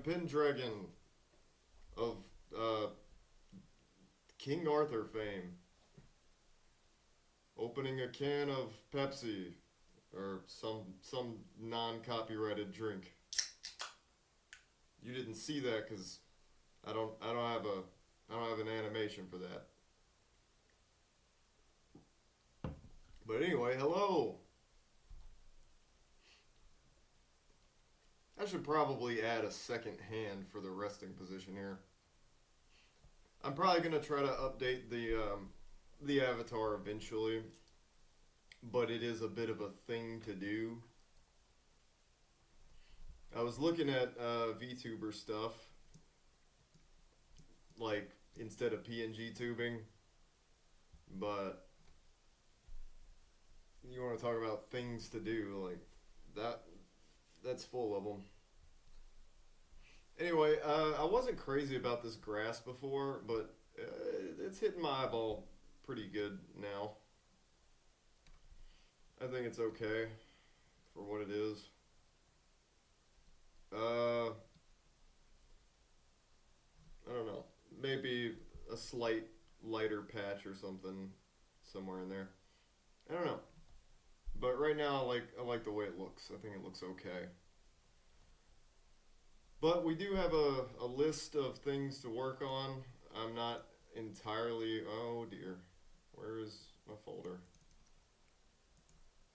Pendragon of King Arthur fame opening a can of Pepsi or some non-copyrighted drink. You didn't see that because I don't have an animation for that. But anyway, hello. I should probably add a second hand for the resting position here. I'm probably gonna try to update the avatar eventually, but it is a bit of a thing to do. I was looking at VTuber stuff, like instead of PNG tubing, but you want to talk about things to do like that? That's full of them. Anyway, I wasn't crazy about this grass before, but it's hitting my eyeball pretty good now. I think it's okay for what it is. I don't know. Maybe a slight lighter patch or something somewhere in there. I don't know. But right now, I like the way it looks. I think it looks okay. But we do have a list of things to work on. I'm not entirely. Oh dear. Where is my folder?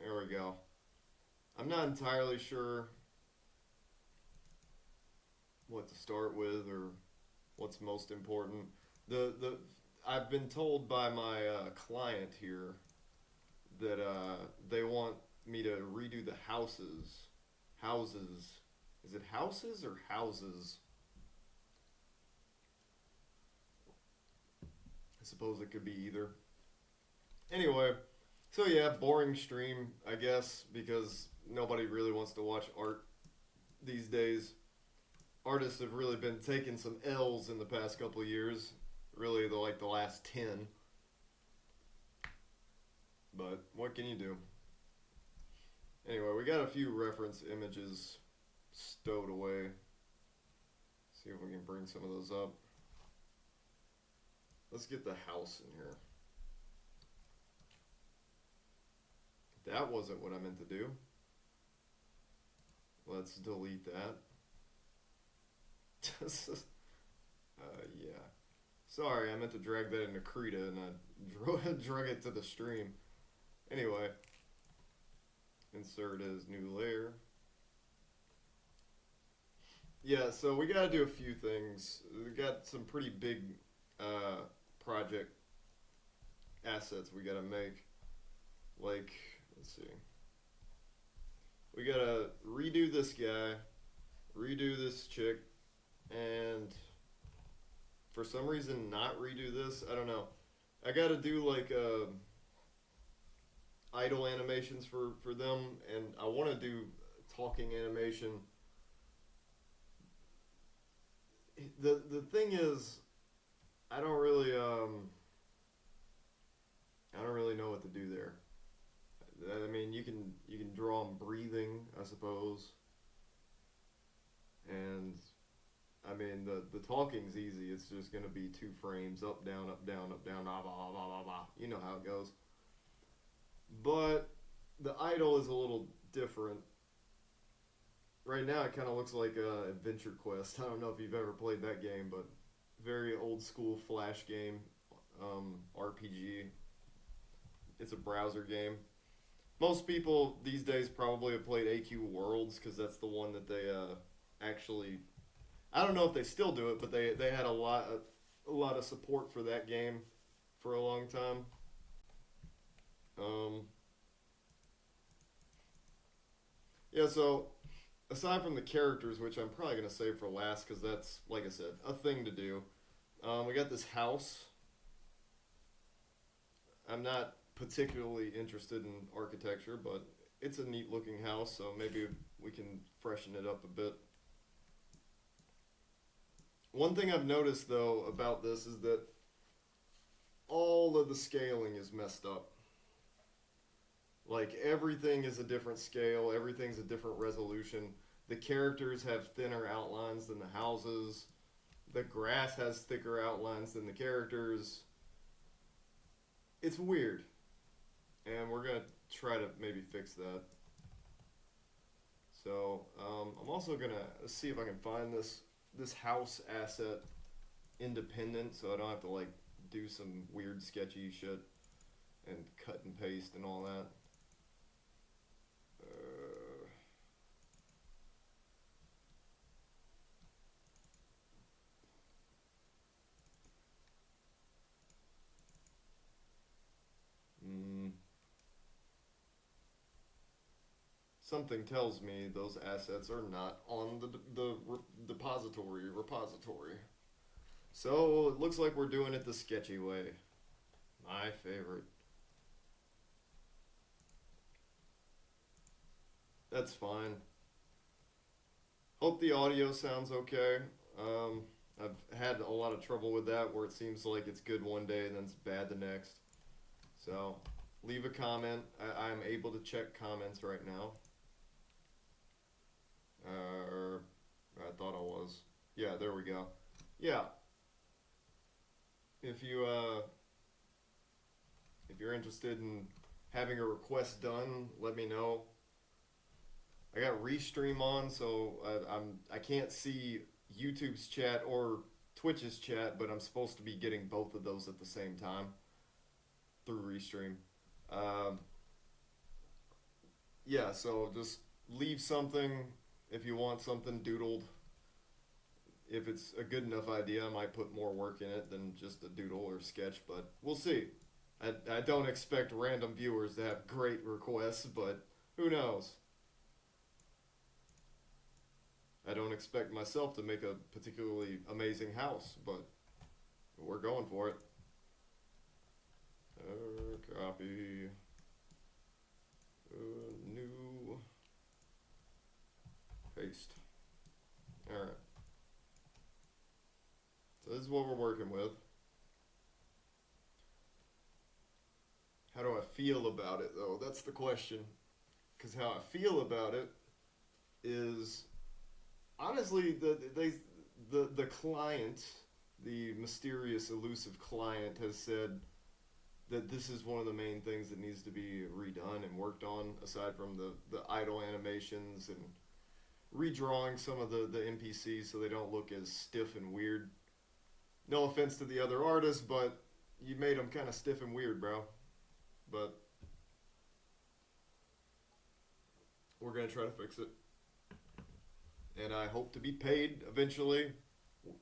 There we go. I'm not entirely sure what to start with or what's most important. The I've been told by my client here that they want me to redo the houses. Houses. Is it houses or houses? I suppose it could be either. Anyway, so yeah, boring stream, I guess, because nobody really wants to watch art these days. Artists have really been taking some L's in the past couple of years. Really, the last 10. But what can you do? Anyway, we got a few reference images stowed away. See if we can bring some of those up. Let's get the house in here. That wasn't what I meant to do. Let's delete that. Yeah. Sorry, I meant to drag that into Krita and I drug it to the stream. Anyway, insert as new layer. Yeah, so we gotta do a few things. We got some pretty big project assets we gotta make. Like, let's see. We gotta redo this guy, redo this chick, and for some reason not redo this. I don't know. I gotta do like idle animations for them, and I want to do talking animation. The thing is, I don't really know what to do there. I mean, you can draw them breathing, I suppose, and I mean the talking's easy. It's just gonna be 2 frames, up down up down up down, blah blah blah blah blah. You know how it goes. But the idol is a little different. Right now, it kind of looks like Adventure Quest. I don't know if you've ever played that game, but very old school Flash game, RPG. It's a browser game. Most people these days probably have played AQ Worlds because that's the one that they actually. I don't know if they still do it, but they had a lot of support for that game for a long time. Um, yeah, so aside from the characters, which I'm probably going to save for last because that's, like I said, a thing to do, we got this house. I'm not particularly interested in architecture, but it's a neat looking house, so maybe we can freshen it up a bit. One thing I've noticed, though, about this is that all of the scaling is messed up. Like, everything is a different scale, everything's a different resolution. The characters have thinner outlines than the houses. The grass has thicker outlines than the characters. It's weird. And we're going to try to maybe fix that. So I'm also going to see if I can find this house asset independent so I don't have to like do some weird sketchy shit and cut and paste and all that. Something tells me those assets are not on the repository. So it looks like we're doing it the sketchy way. My favorite. That's fine. Hope the audio sounds okay. I've had a lot of trouble with that where it seems like it's good one day and then it's bad the next. So leave a comment. I'm able to check comments right now. I thought I was. Yeah, there we go. Yeah. If you're interested in having a request done, let me know. I got Restream on, so I can't see YouTube's chat or Twitch's chat, but I'm supposed to be getting both of those at the same time through Restream. Yeah, so just leave something if you want something doodled. If it's a good enough idea, I might put more work in it than just a doodle or sketch, but we'll see. I don't expect random viewers to have great requests, but who knows? I don't expect myself to make a particularly amazing house, but we're going for it. Copy. New. Paste. Alright. So this is what we're working with. How do I feel about it, though? That's the question. Because how I feel about it is, honestly, the client, the mysterious, elusive client, has said that this is one of the main things that needs to be redone and worked on, aside from the idle animations and redrawing some of the NPCs so they don't look as stiff and weird. No offense to the other artists, but you made them kind of stiff and weird, bro. But we're going to try to fix it. And I hope to be paid eventually.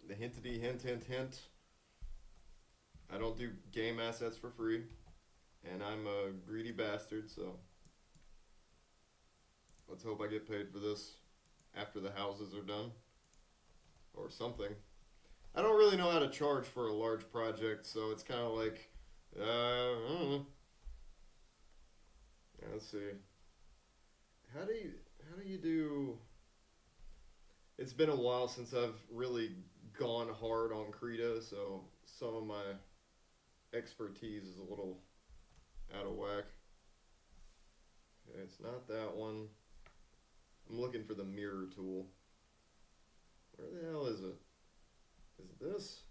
The hintity hint, hint, hint. I don't do game assets for free. And I'm a greedy bastard, so let's hope I get paid for this after the houses are done. Or something. I don't really know how to charge for a large project, so it's kind of like, I don't know. Yeah, let's see. How do you do? It's been a while since I've really gone hard on Krita, so some of my expertise is a little out of whack. Okay, it's not that one. I'm looking for the mirror tool. Where the hell is it? Is it this?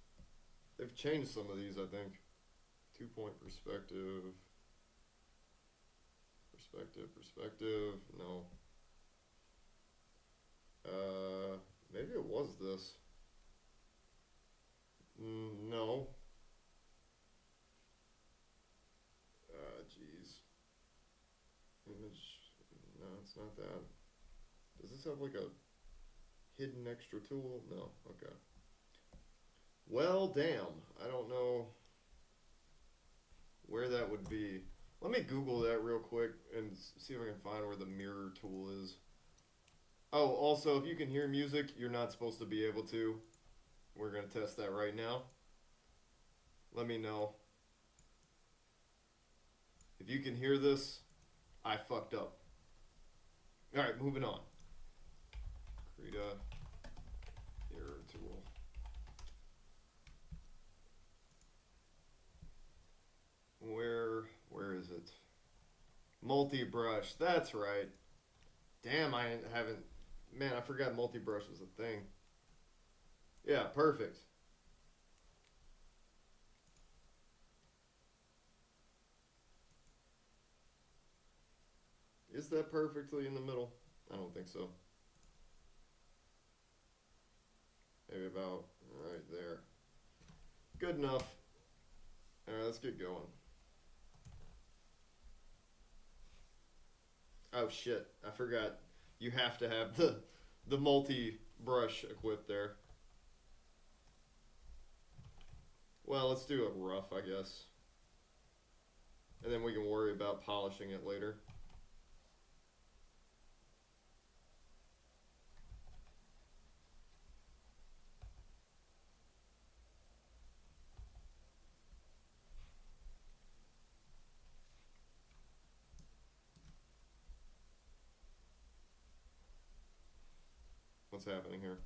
They've changed some of these, I think. 2-point perspective. Perspective. No. Maybe it was this. No. Jeez. Image. No, it's not that. Does this have like a hidden extra tool? No. Okay. Well, damn. I don't know where that would be. Let me Google that real quick and see if I can find where the mirror tool is. Oh, also, if you can hear music, you're not supposed to be able to. We're going to test that right now. Let me know. If you can hear this, I fucked up. Alright, moving on. Krita mirror tool. Where is it? Multi-brush, that's right. Damn, I haven't Man, I forgot multi-brush was a thing. Yeah, perfect. Is that perfectly in the middle? I don't think so. Maybe about right there. Good enough. Alright, let's get going. Oh shit, I forgot. You have to have the multi-brush equipped there. Well, let's do it rough, I guess. And then we can worry about polishing it later. What's happening here?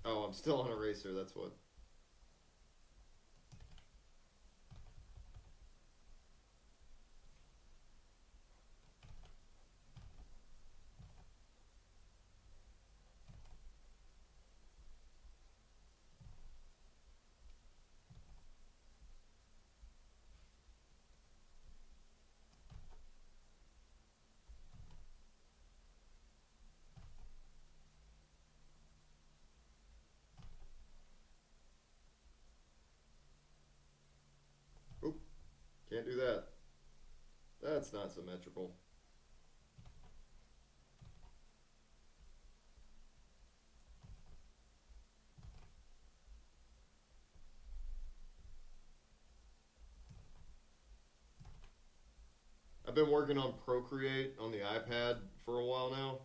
Oh, I'm still on eraser, that's what. Oop, can't do that. That's not symmetrical. I've been working on Procreate on the iPad for a while now,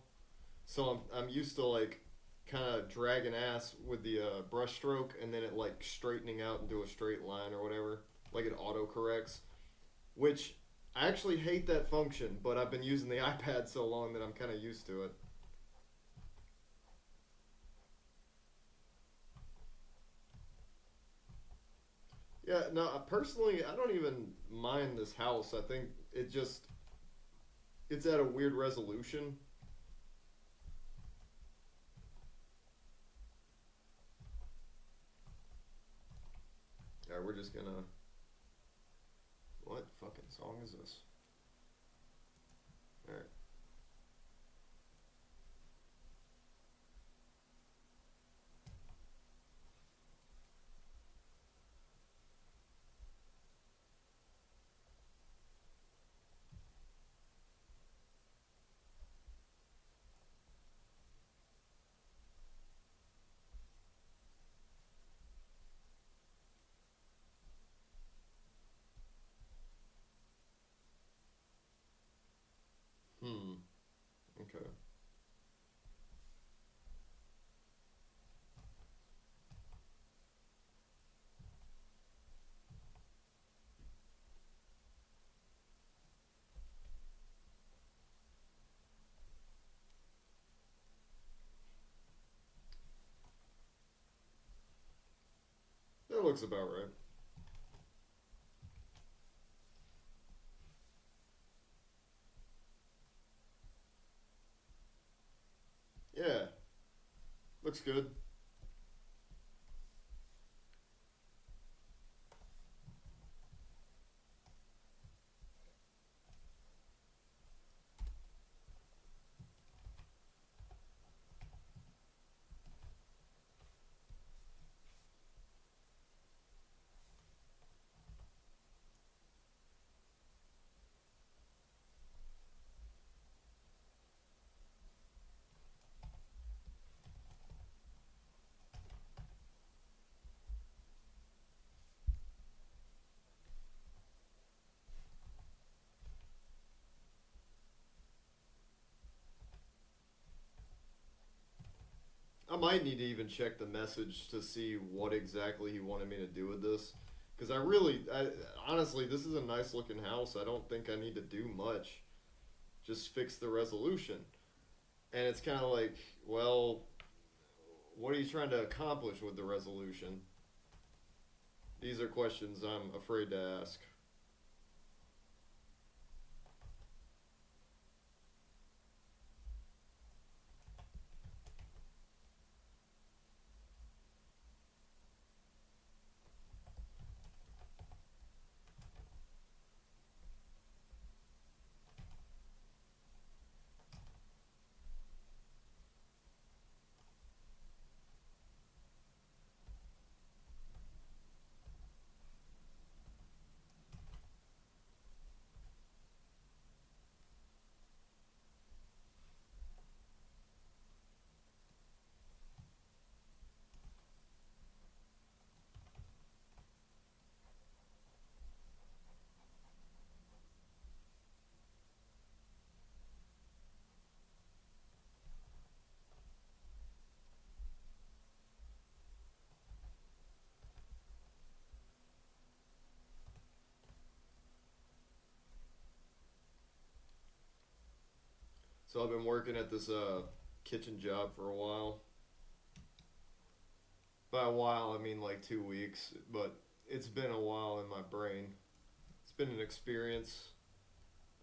so I'm used to like kind of dragging ass with the brush stroke and then it like straightening out into a straight line or whatever, like it auto corrects. Which I actually hate that function, but I've been using the iPad so long that I'm kind of used to it. Yeah, no, personally, I don't even mind this house. I think it's at a weird resolution. Yeah, we're just gonna. What fucking song is this? All right. Hmm. Okay. That looks about right. Yeah, looks good. I might need to even check the message to see what exactly he wanted me to do with this. Because honestly, this is a nice looking house. I don't think I need to do much. Just fix the resolution. And it's kind of like, well, what are you trying to accomplish with the resolution? These are questions I'm afraid to ask. So I've been working at this kitchen job for a while. By a while, I mean like 2 weeks, but it's been a while in my brain. It's been an experience.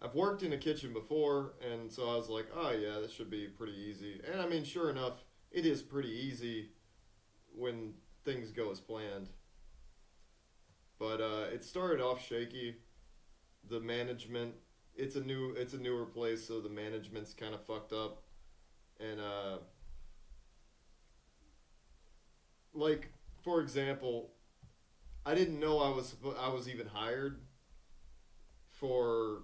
I've worked in a kitchen before, and so I was like, oh yeah, this should be pretty easy. And I mean, sure enough, it is pretty easy when things go as planned. But it started off shaky. The management, it's a newer place, so the management's kind of fucked up. And like for example, I didn't know I was even hired for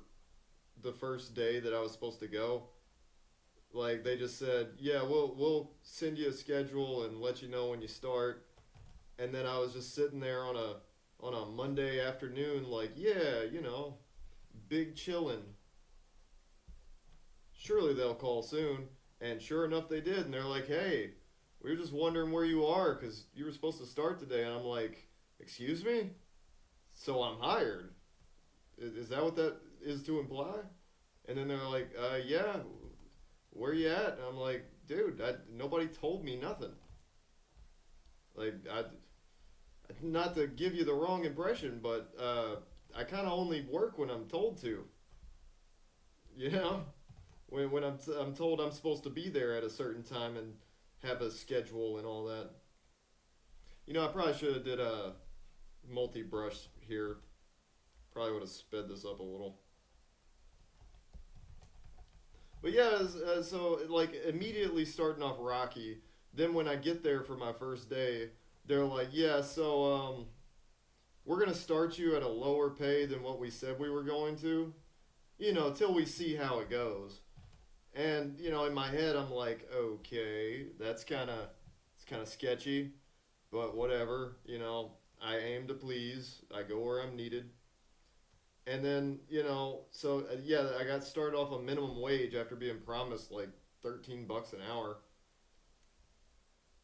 the first day that I was supposed to go. Like they just said, yeah, we'll send you a schedule and let you know when you start. And then I was just sitting there on a Monday afternoon, like, yeah, big chillin'. Surely they'll call soon. And sure enough, they did. And they're like, hey, we were just wondering where you are because you were supposed to start today. And I'm like, excuse me? So I'm hired. Is that what that is to imply? And then they're like, yeah, where you at? And I'm like, dude, nobody told me nothing. Like, not to give you the wrong impression, but I kind of only work when I'm told to. You know? When I'm told I'm supposed to be there at a certain time and have a schedule and all that. I probably should have did a multi-brush here. Probably would have sped this up a little. But yeah, so like immediately starting off rocky. Then when I get there for my first day, they're like, "Yeah, so we're gonna start you at a lower pay than what we said we were going to, till we see how it goes." And in my head, I'm like, "Okay, it's kind of sketchy, but whatever. I aim to please. I go where I'm needed." And then, so yeah, I got started off on minimum wage after being promised like 13 bucks an hour.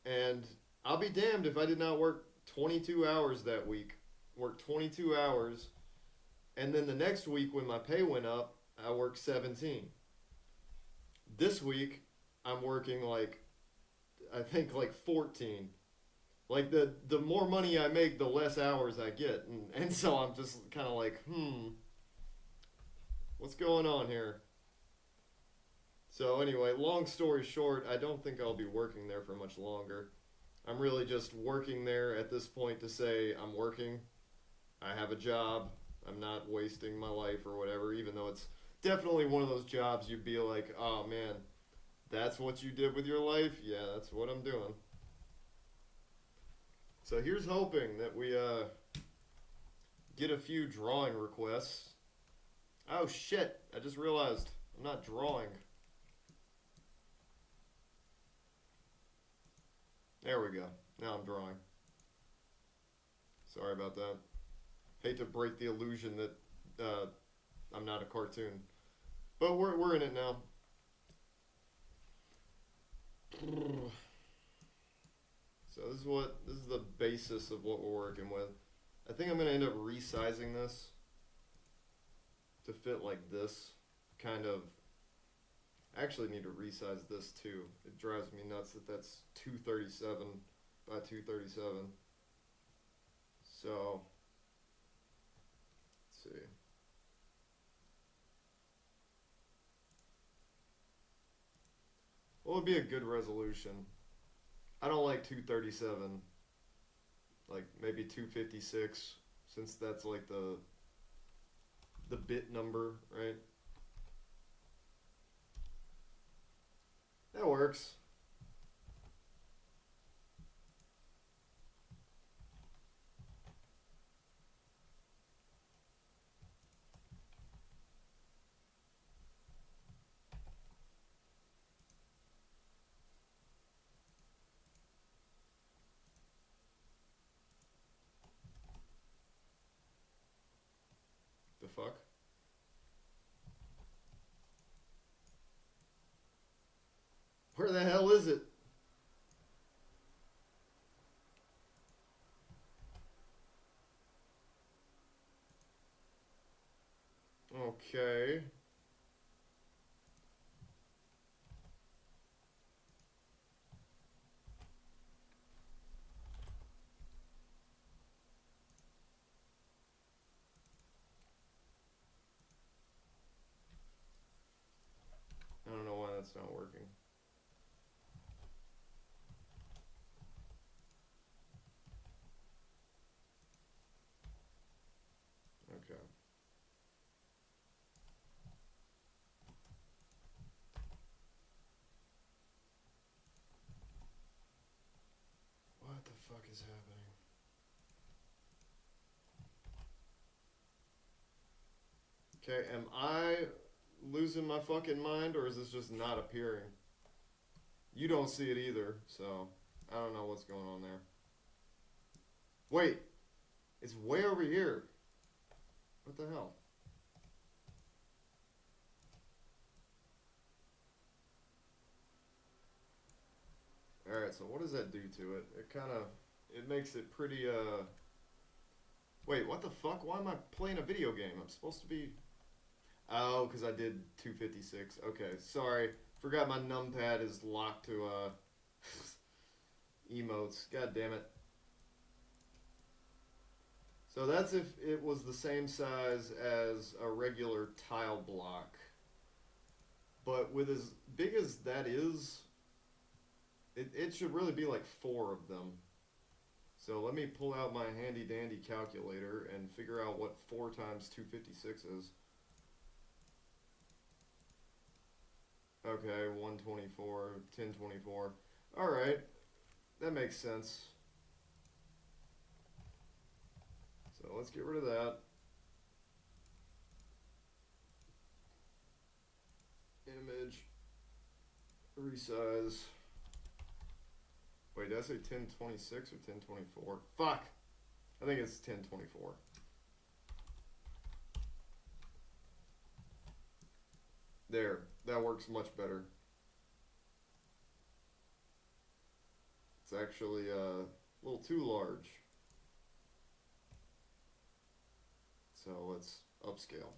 And I'll be damned if I did not work 22 hours that week. Worked 22 hours. And then the next week when my pay went up, I worked 17. This week, I'm working I think like 14. Like the more money I make, the less hours I get. And so I'm just kind of like, what's going on here? So anyway, long story short, I don't think I'll be working there for much longer. I'm really just working there at this point to say I'm working. I have a job. I'm not wasting my life or whatever, even though it's definitely one of those jobs you'd be like, oh man, that's what you did with your life? Yeah, that's what I'm doing. So here's hoping that we get a few drawing requests. Oh shit, I just realized I'm not drawing. There we go. Now I'm drawing. Sorry about that. Hate to break the illusion that I'm not a cartoon. But we're in it now. So this is the basis of what we're working with. I think I'm gonna end up resizing this to fit like this. Kind of. I actually need to resize this too. It drives me nuts that that's 237 by 237. So let's see. What would be a good resolution? I don't like 237. Like maybe 256, since that's like the bit number, right? That works. The fuck? Where the hell is it? Okay. fuck is happening? Okay, am I losing my fucking mind or is this just not appearing? You don't see it either, so I don't know what's going on there. Wait, it's way over here. What the hell? Alright, so what does that do to it? It kind of, it makes it pretty, wait, what the fuck? Why am I playing a video game? I'm supposed to be, oh, because I did 256. Okay, sorry. Forgot my numpad is locked to, emotes. God damn it. So that's if it was the same size as a regular tile block. But with as big as that is, it should really be like 4 of them. So let me pull out my handy dandy calculator and figure out what 4 times 256 is. Okay, 124, 1024. Alright, that makes sense. So let's get rid of that. Image, resize. Wait, did I say 1026 or 1024? Fuck! I think it's 1024. There, that works much better. It's actually a little too large. So let's upscale.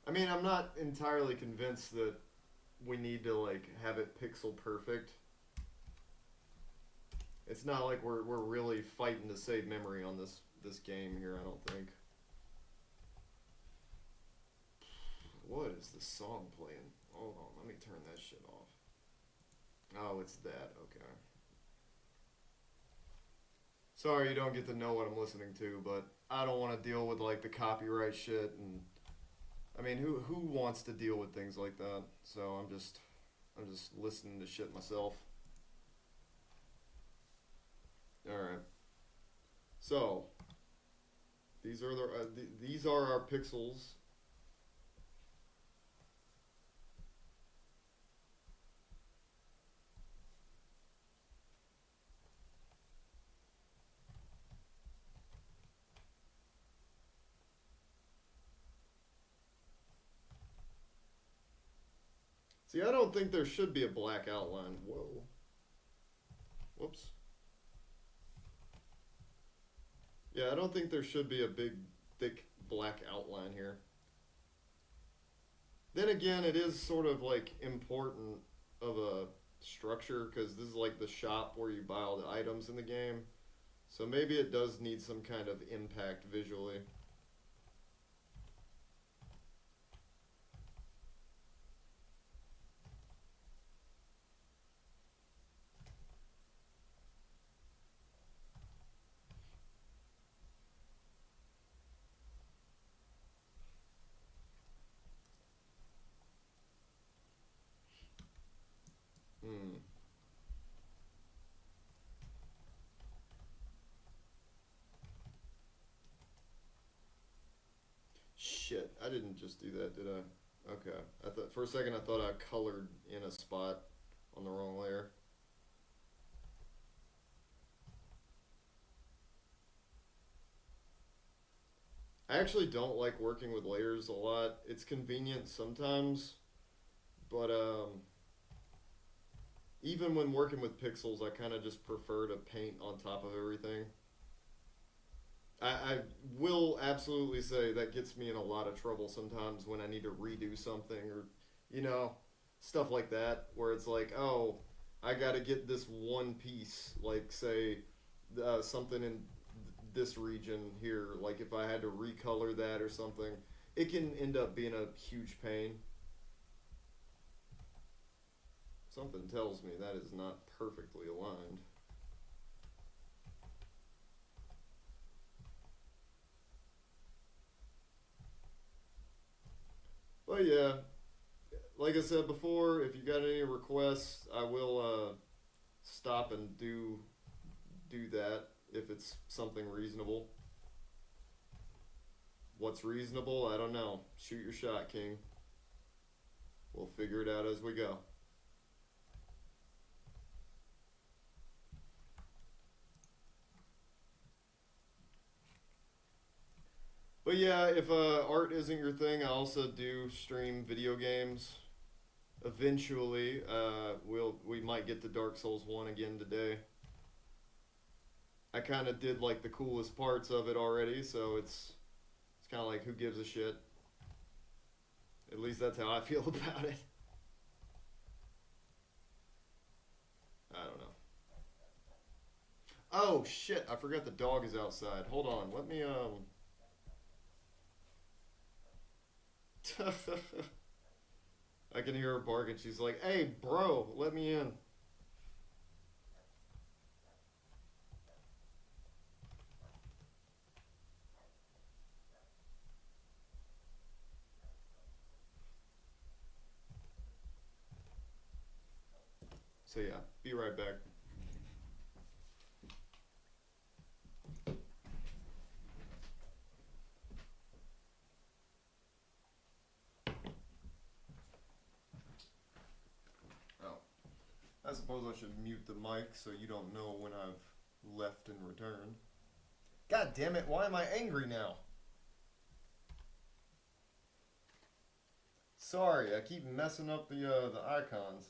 I mean, I'm not entirely convinced that we need to like have it pixel perfect. It's not like we're really fighting to save memory on this game here, I don't think. What is this song playing? Hold on, let me turn that shit off. Oh, it's that, okay. Sorry you don't get to know what I'm listening to, but I don't want to deal with like the copyright shit and I mean who wants to deal with things like that? So I'm just listening to shit myself. Alright. So these are these are our pixels. See, I don't think there should be a black outline. Whoa. Whoops. Yeah, I don't think there should be a big, thick black outline here. Then again, it is sort of like important of a structure because this is like the shop where you buy all the items in the game. So maybe it does need some kind of impact visually. Hmm. Shit, I didn't just do that, did I? Okay. I thought for a second I thought I colored in a spot on the wrong layer. I actually don't like working with layers a lot. It's convenient sometimes, but even when working with pixels, I kind of just prefer to paint on top of everything. I will absolutely say that gets me in a lot of trouble sometimes when I need to redo something or, you know, stuff like that, where it's like, oh, I got to get this one piece, like, say, something in this region here, like if I had to recolor that or something, it can end up being a huge pain. Something tells me that is not perfectly aligned. But yeah, like I said before, if you got any requests, I will stop and do that if it's something reasonable. What's reasonable? I don't know. Shoot your shot, King. We'll figure it out as we go. But yeah, if art isn't your thing, I also do stream video games. Eventually, we might get to Dark Souls 1 again today. I kind of did like the coolest parts of it already, so it's kind of like who gives a shit. At least that's how I feel about it. I don't know. Oh shit! I forgot the dog is outside. Hold on. Let me I can hear her barking. She's like, "Hey, bro, let me in." So yeah, be right back. Oh, I suppose I should mute the mic so you don't know when I've left and returned. God damn it! Why am I angry now? Sorry, I keep messing up the icons.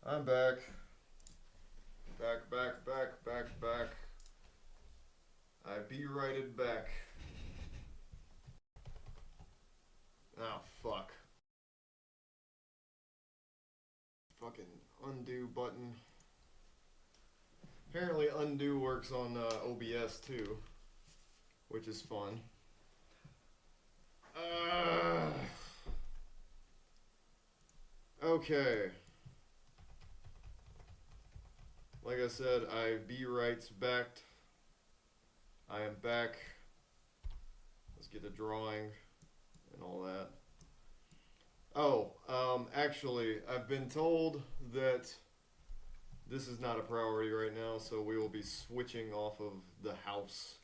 I'm back. Back. I be righted back. Oh, fuck. Fucking undo button. Apparently undo works on OBS too, which is fun. Okay. Like I said, I be rights backed. I am back. Let's get a drawing and all that. Oh, actually, I've been told that this is not a priority right now, so we will be switching off of the house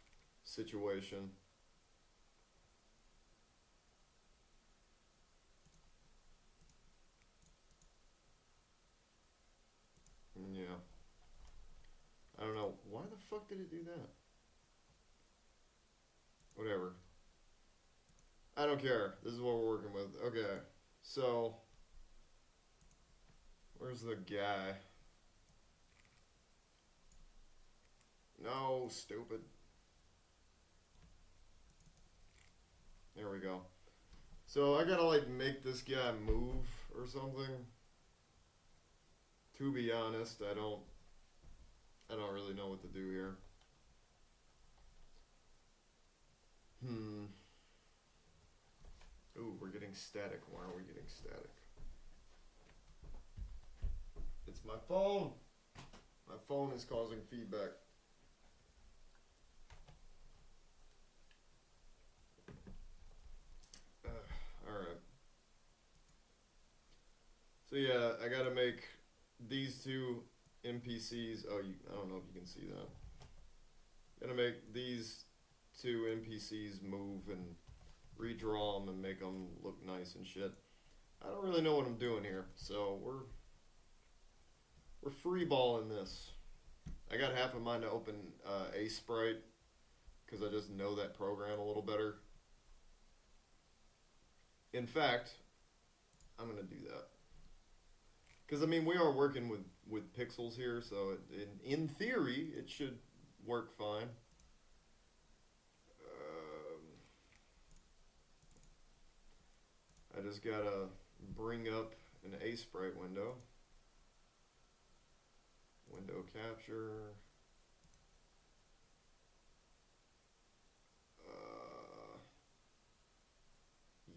situation. Yeah. I don't know. Why the fuck did it do that? Whatever. I don't care. This is what we're working with. Okay. So, where's the guy? No, stupid. There we go. So I gotta like make this guy move or something. To be honest, I don't really know what to do here. Ooh, we're getting static. Why are we getting static? It's my phone. My phone is causing feedback. Alright. So yeah, I gotta make these two NPCs. Oh, I don't know if you can see that. Gonna make these two NPCs move and redraw them and make them look nice and shit. I don't really know what I'm doing here, so we're freeballing this. I got half of mine to open a sprite because I just know that program a little better. In fact, I'm gonna do that because I mean we are working with pixels here, so in theory it should work fine. I just gotta bring up an A sprite window. Window capture.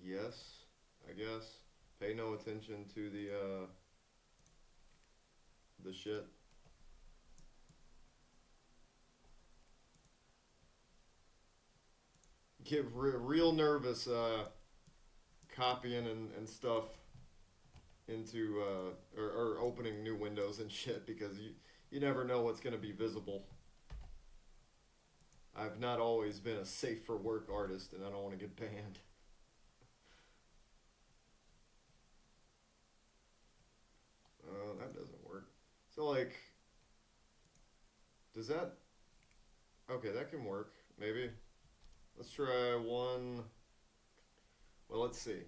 Yes, I guess. Pay no attention to the shit. Get real nervous copying and stuff into or opening new windows and shit because you never know what's going to be visible. I've not always been a safe for work artist and I don't want to get banned. That doesn't work. So like, does that? Okay, that can work. Maybe. Let's try one. Well, let's see.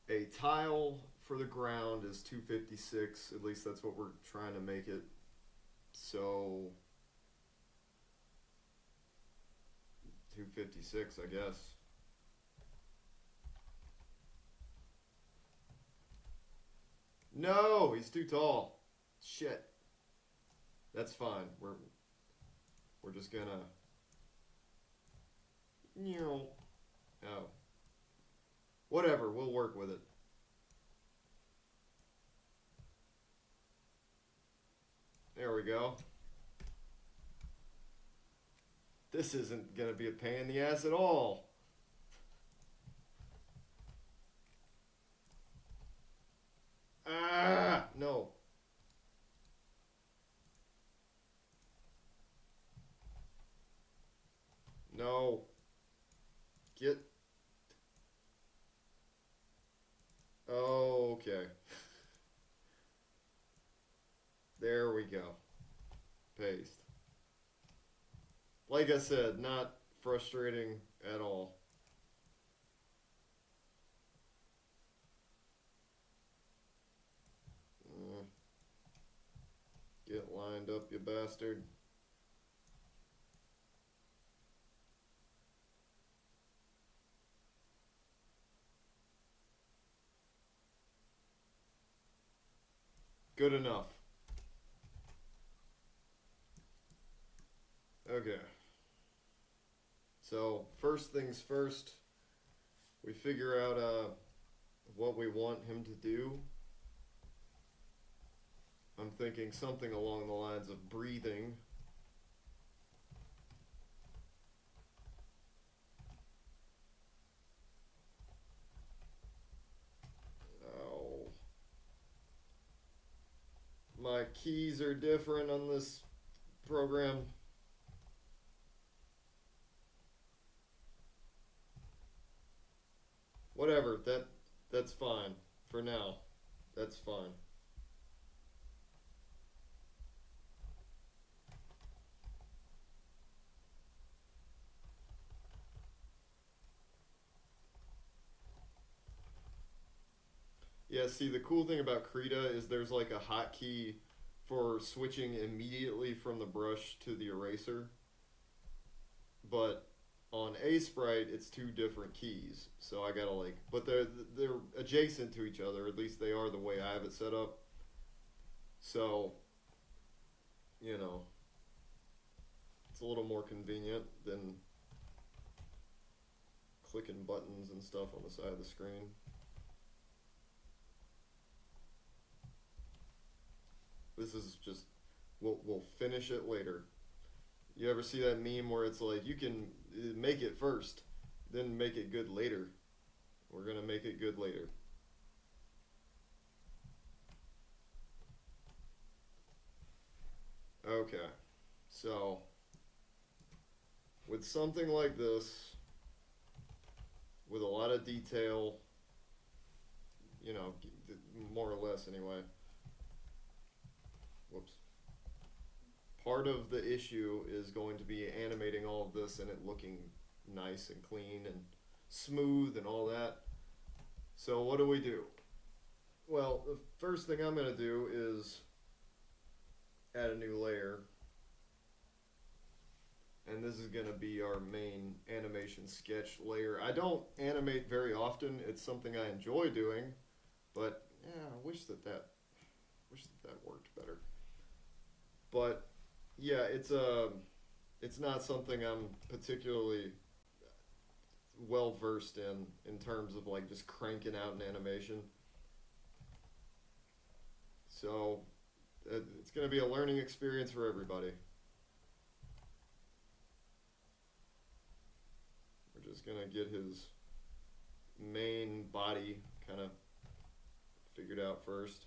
A tile for the ground is 256. At least that's what we're trying to make it. So 256, I guess. No, he's too tall. Shit. That's fine. We're just gonna. Oh. Whatever. We'll work with it. There we go. This isn't gonna be a pain in the ass at all. Ah, no. No. Get. Oh, okay. There we go. Paste. Like I said, not frustrating at all. up, you bastard. Good enough. Okay. So, first things first, we figure out what we want him to do. I'm thinking something along the lines of breathing. Oh. My keys are different on this program. Whatever, that's fine. For now. That's fine. Yeah, see, the cool thing about Krita is there's like a hotkey for switching immediately from the brush to the eraser. But on A Sprite, it's two different keys. So I gotta like, but they're adjacent to each other. At least they are the way I have it set up. So, you know, it's a little more convenient than clicking buttons and stuff on the side of the screen. This is just, we'll finish it later. You ever see that meme where it's like, you can make it first, then make it good later? We're gonna make it good later. Okay, so with something like this, with a lot of detail, you know, more or less anyway. Whoops. Part of the issue is going to be animating all of this and it looking nice and clean and smooth and all that. So what do we do? Well, the first thing I'm going to do is add a new layer. And this is going to be our main animation sketch layer. I don't animate very often. It's something I enjoy doing, but yeah, I wish that worked better. But yeah, it's not something I'm particularly well versed in terms of like just cranking out an animation. So it's going to be a learning experience for everybody. We're just going to get his main body kind of figured out first.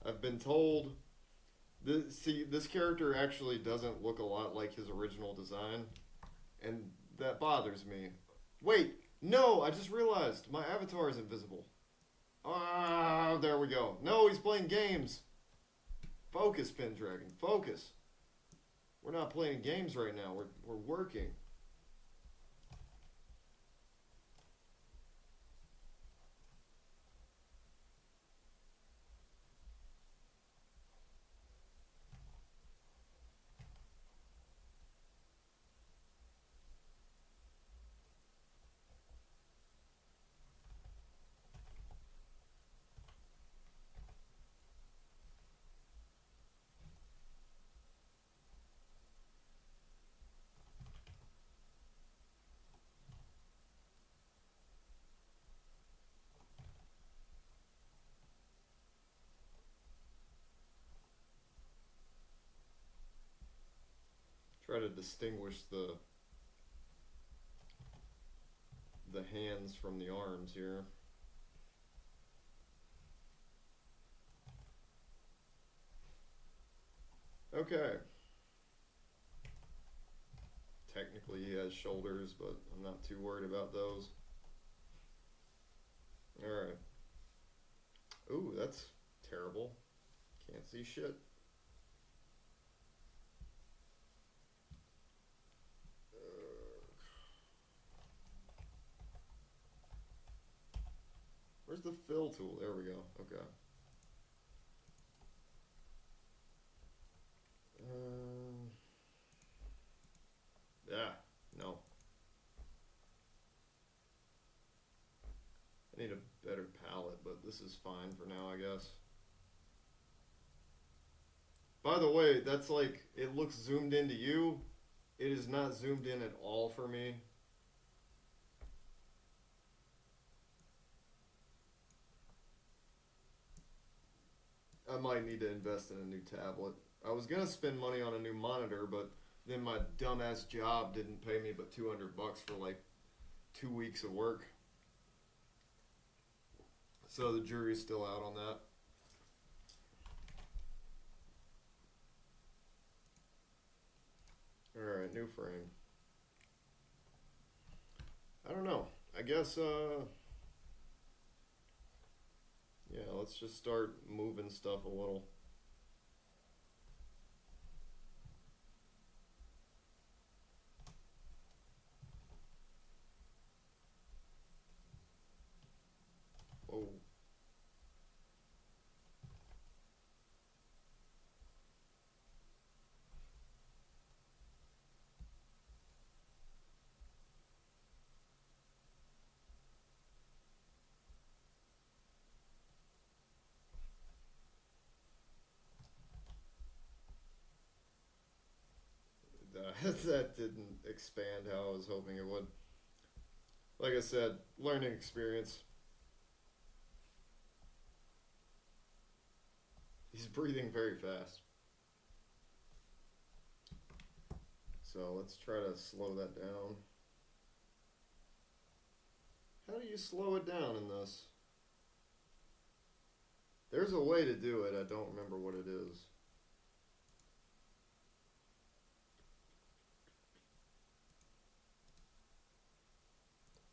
I've been told this character actually doesn't look a lot like his original design, and that bothers me. Wait, no, I just realized my avatar is invisible. Ah, there we go. No, he's playing games. Focus, Pendragon, focus. We're not playing games right now. We're working. Try to distinguish the hands from the arms here. Okay. Technically he has shoulders, but I'm not too worried about those. Alright. Ooh, that's terrible. Can't see shit. Where's the fill tool? There we go. Okay. Yeah, no. I need a better palette, but this is fine for now, I guess. By the way, that's like, it looks zoomed into you. It is not zoomed in at all for me. I might need to invest in a new tablet. I was gonna spend money on a new monitor, but then my dumbass job didn't pay me but $200 for like 2 weeks of work. So the jury's still out on that. Alright, new frame. I don't know. I guess, yeah, let's just start moving stuff a little. Whoa. That didn't expand how I was hoping it would. Like I said, learning experience. He's breathing very fast. So let's try to slow that down. How do you slow it down in this? There's a way to do it, I don't remember what it is.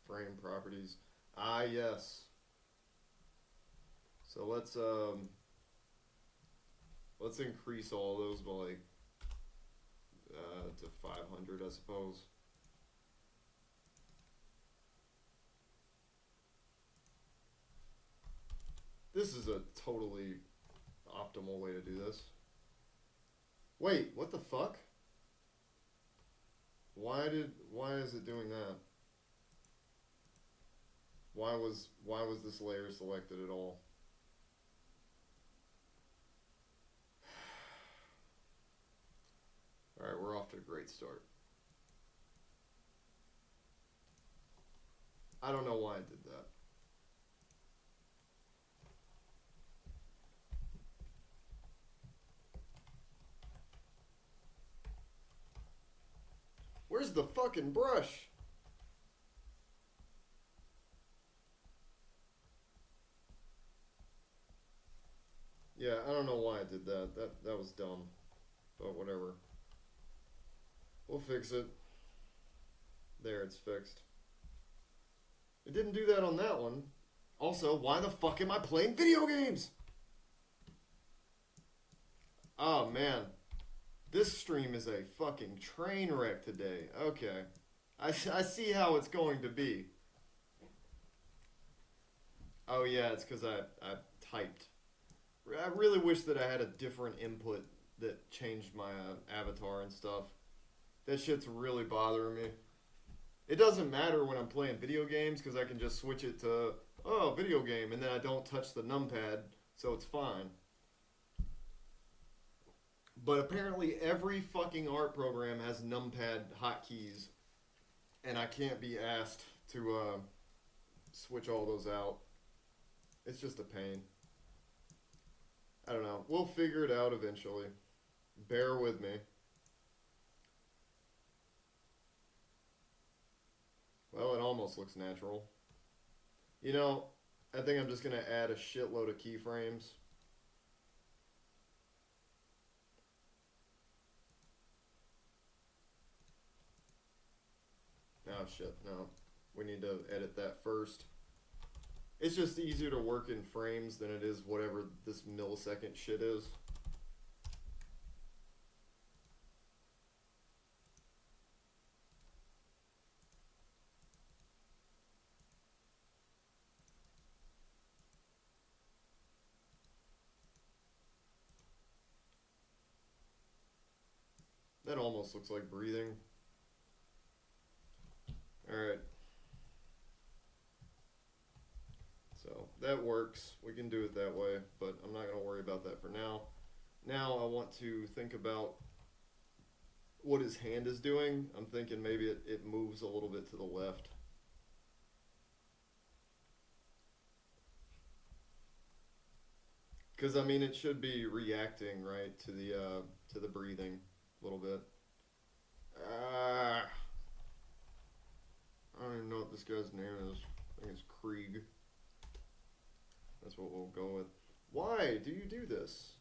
Frame properties. Ah, yes. So let's increase all those by like to 500, I suppose. This is a totally optimal way to do this. Wait, what the fuck? Why is it doing that? Why was this layer selected at all? Alright, we're off to a great start. I don't know why I did that. Where's the fucking brush? Yeah, I don't know why I did that. That was dumb. But whatever. We'll fix it. There, it's fixed. It didn't do that on that one. Also, why the fuck am I playing video games? Oh, man. This stream is a fucking train wreck today. Okay. I see how it's going to be. Oh, yeah, it's because I typed. I really wish that I had a different input that changed my avatar and stuff. That shit's really bothering me. It doesn't matter when I'm playing video games because I can just switch it to, oh, video game, and then I don't touch the numpad, so it's fine. But apparently every fucking art program has numpad hotkeys, and I can't be asked to switch all those out. It's just a pain. I don't know. We'll figure it out eventually. Bear with me. Well, it almost looks natural. You know, I think I'm just going to add a shitload of keyframes. Oh shit, no. We need to edit that first. It's just easier to work in frames than it is whatever this millisecond shit is. almost looks like breathing. Alright. So that works. We can do it that way, but I'm not going to worry about that for now. Now I want to think about what his hand is doing. I'm thinking maybe it moves a little bit to the left. Because I mean, it should be reacting right to the breathing a little bit. I don't even know what this guy's name is. I think it's Krieg. That's what we'll go with. Why do you do this?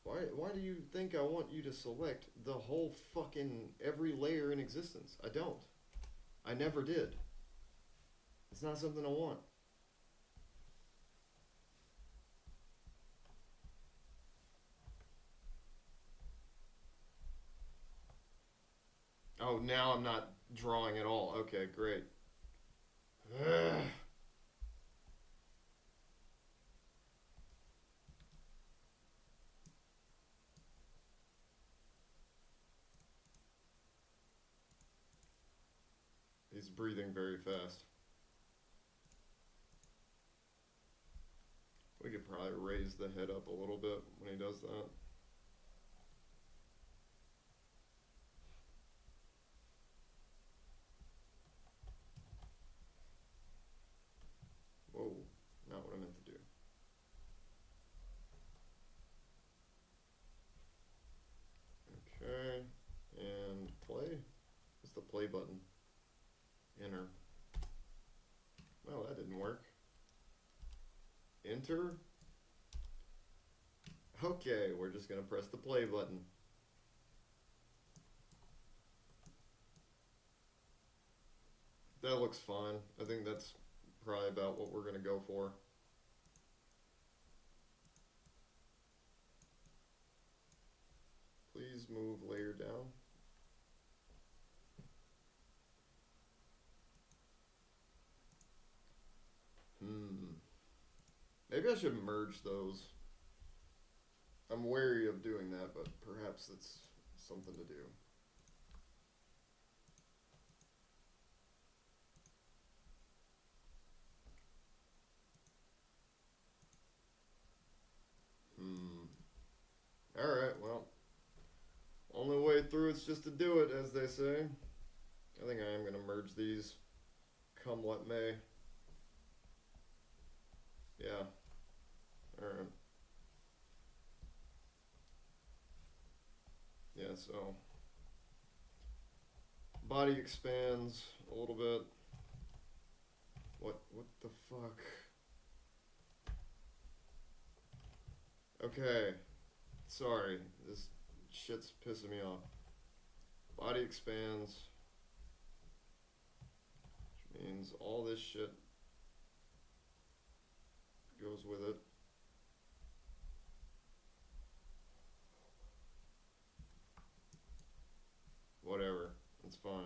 Why do you think I want you to select the whole fucking every layer in existence? I don't. I never did. It's not something I want. Oh, now I'm not drawing at all. Okay, great. Ugh. He's breathing very fast. We could probably raise the head up a little bit when he does that. Whoa, not what I meant to do. Okay, and play. What's the play button? Enter. Well, that didn't work. Enter. Okay, we're just gonna press the play button. That looks fine. I think that's probably about what we're gonna go for. Please move layer down. Maybe I should merge those. I'm wary of doing that, but perhaps that's something to do. Alright, well. Only way through is just to do it, as they say. I think I am going to merge these, come what may. Yeah. Alright. Yeah, so body expands a little bit. What the fuck? Okay. Sorry, this shit's pissing me off. Body expands, which means all this shit goes with it. Whatever, it's fine.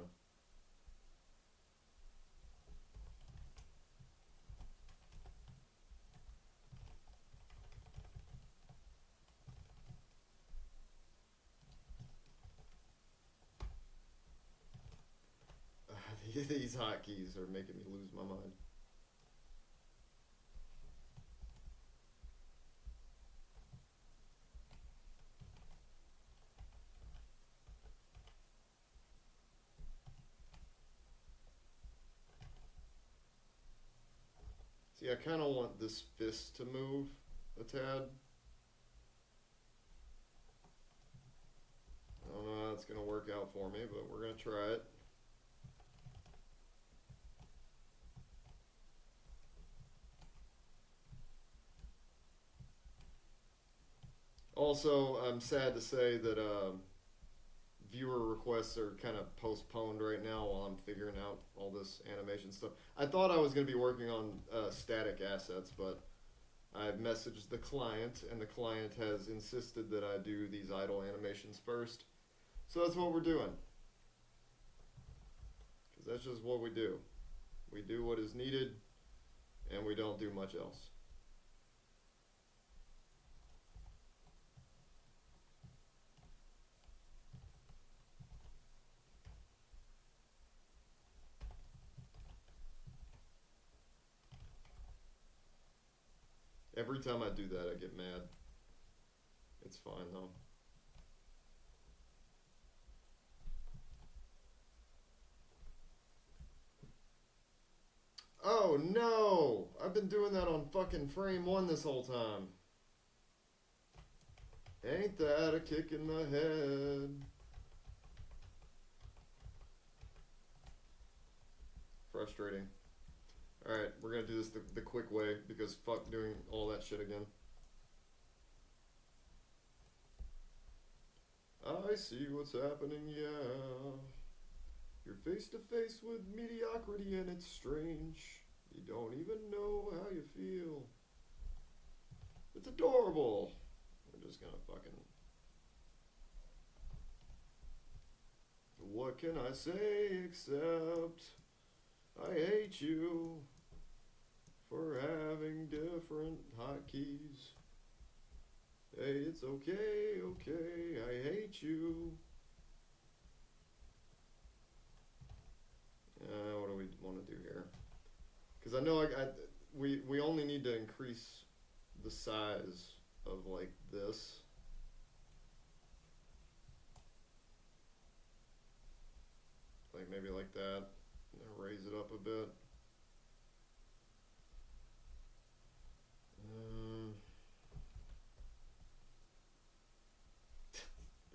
These hotkeys are making me lose my mind. See, I kind of want this fist to move a tad. I don't know how it's going to work out for me, but we're going to try it. Also, I'm sad to say that viewer requests are kind of postponed right now while I'm figuring out all this animation stuff. I thought I was going to be working on static assets, but I've messaged the client, and the client has insisted that I do these idle animations first. So that's what we're doing. Because that's just what we do. We do what is needed, and we don't do much else. Every time I do that, I get mad. It's fine though. Oh no! I've been doing that on fucking frame 1 this whole time. Ain't that a kick in the head? Frustrating. Alright, we're gonna do this the quick way because fuck doing all that shit again. I see what's happening, yeah. You're face to face with mediocrity and it's strange. You don't even know how you feel. It's adorable. We're just gonna fucking... What can I say except I hate you for having different hotkeys. Hey, it's okay, okay, I hate you. What do we want to do here? Because I know we only need to increase the size of like this. Like maybe like that. And raise it up a bit.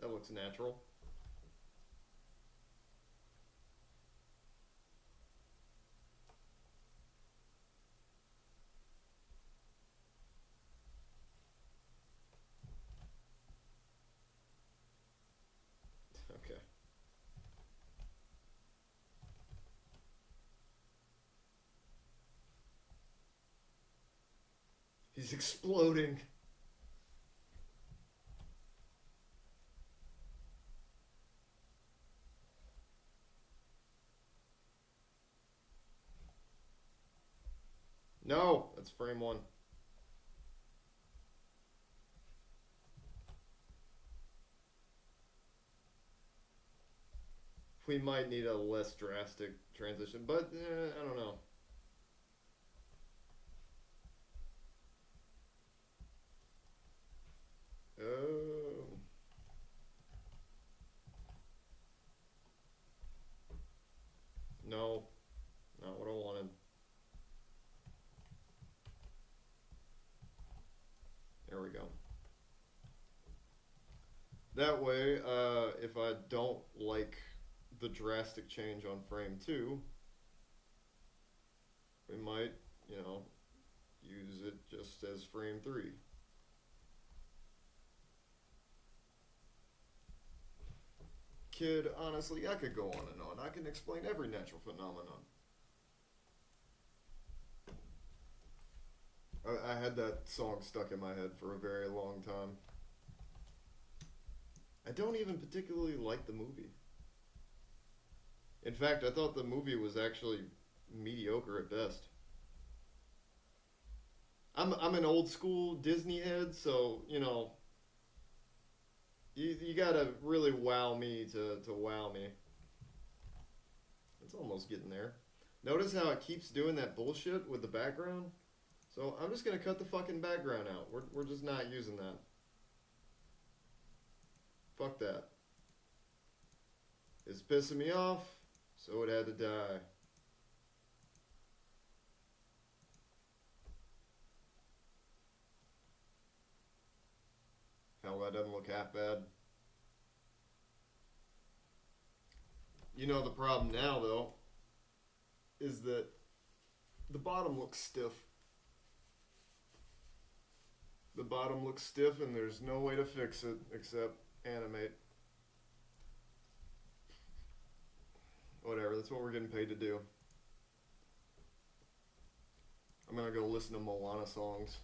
That looks natural. Okay. He's exploding. No, that's frame 1. We might need a less drastic transition, but I don't know. Oh. No, not what I wanted. There we go. That way, if I don't like the drastic change on frame 2, we might, you know, use it just as frame 3. Kid, honestly, I could go on and on. I can explain every natural phenomenon. I had that song stuck in my head for a very long time. I don't even particularly like the movie. In fact, I thought the movie was actually mediocre at best. I'm an old school Disney head, so you know you gotta really wow me to wow me. It's almost getting there. Notice how it keeps doing that bullshit with the background? So I'm just gonna cut the fucking background out. We're just not using that. Fuck that. It's pissing me off, so it had to die. Hell, that doesn't look half bad. You know the problem now, though, is that the bottom looks stiff. The bottom looks stiff and there's no way to fix it except animate. Whatever, that's what we're getting paid to do. I'm gonna go listen to Moana songs.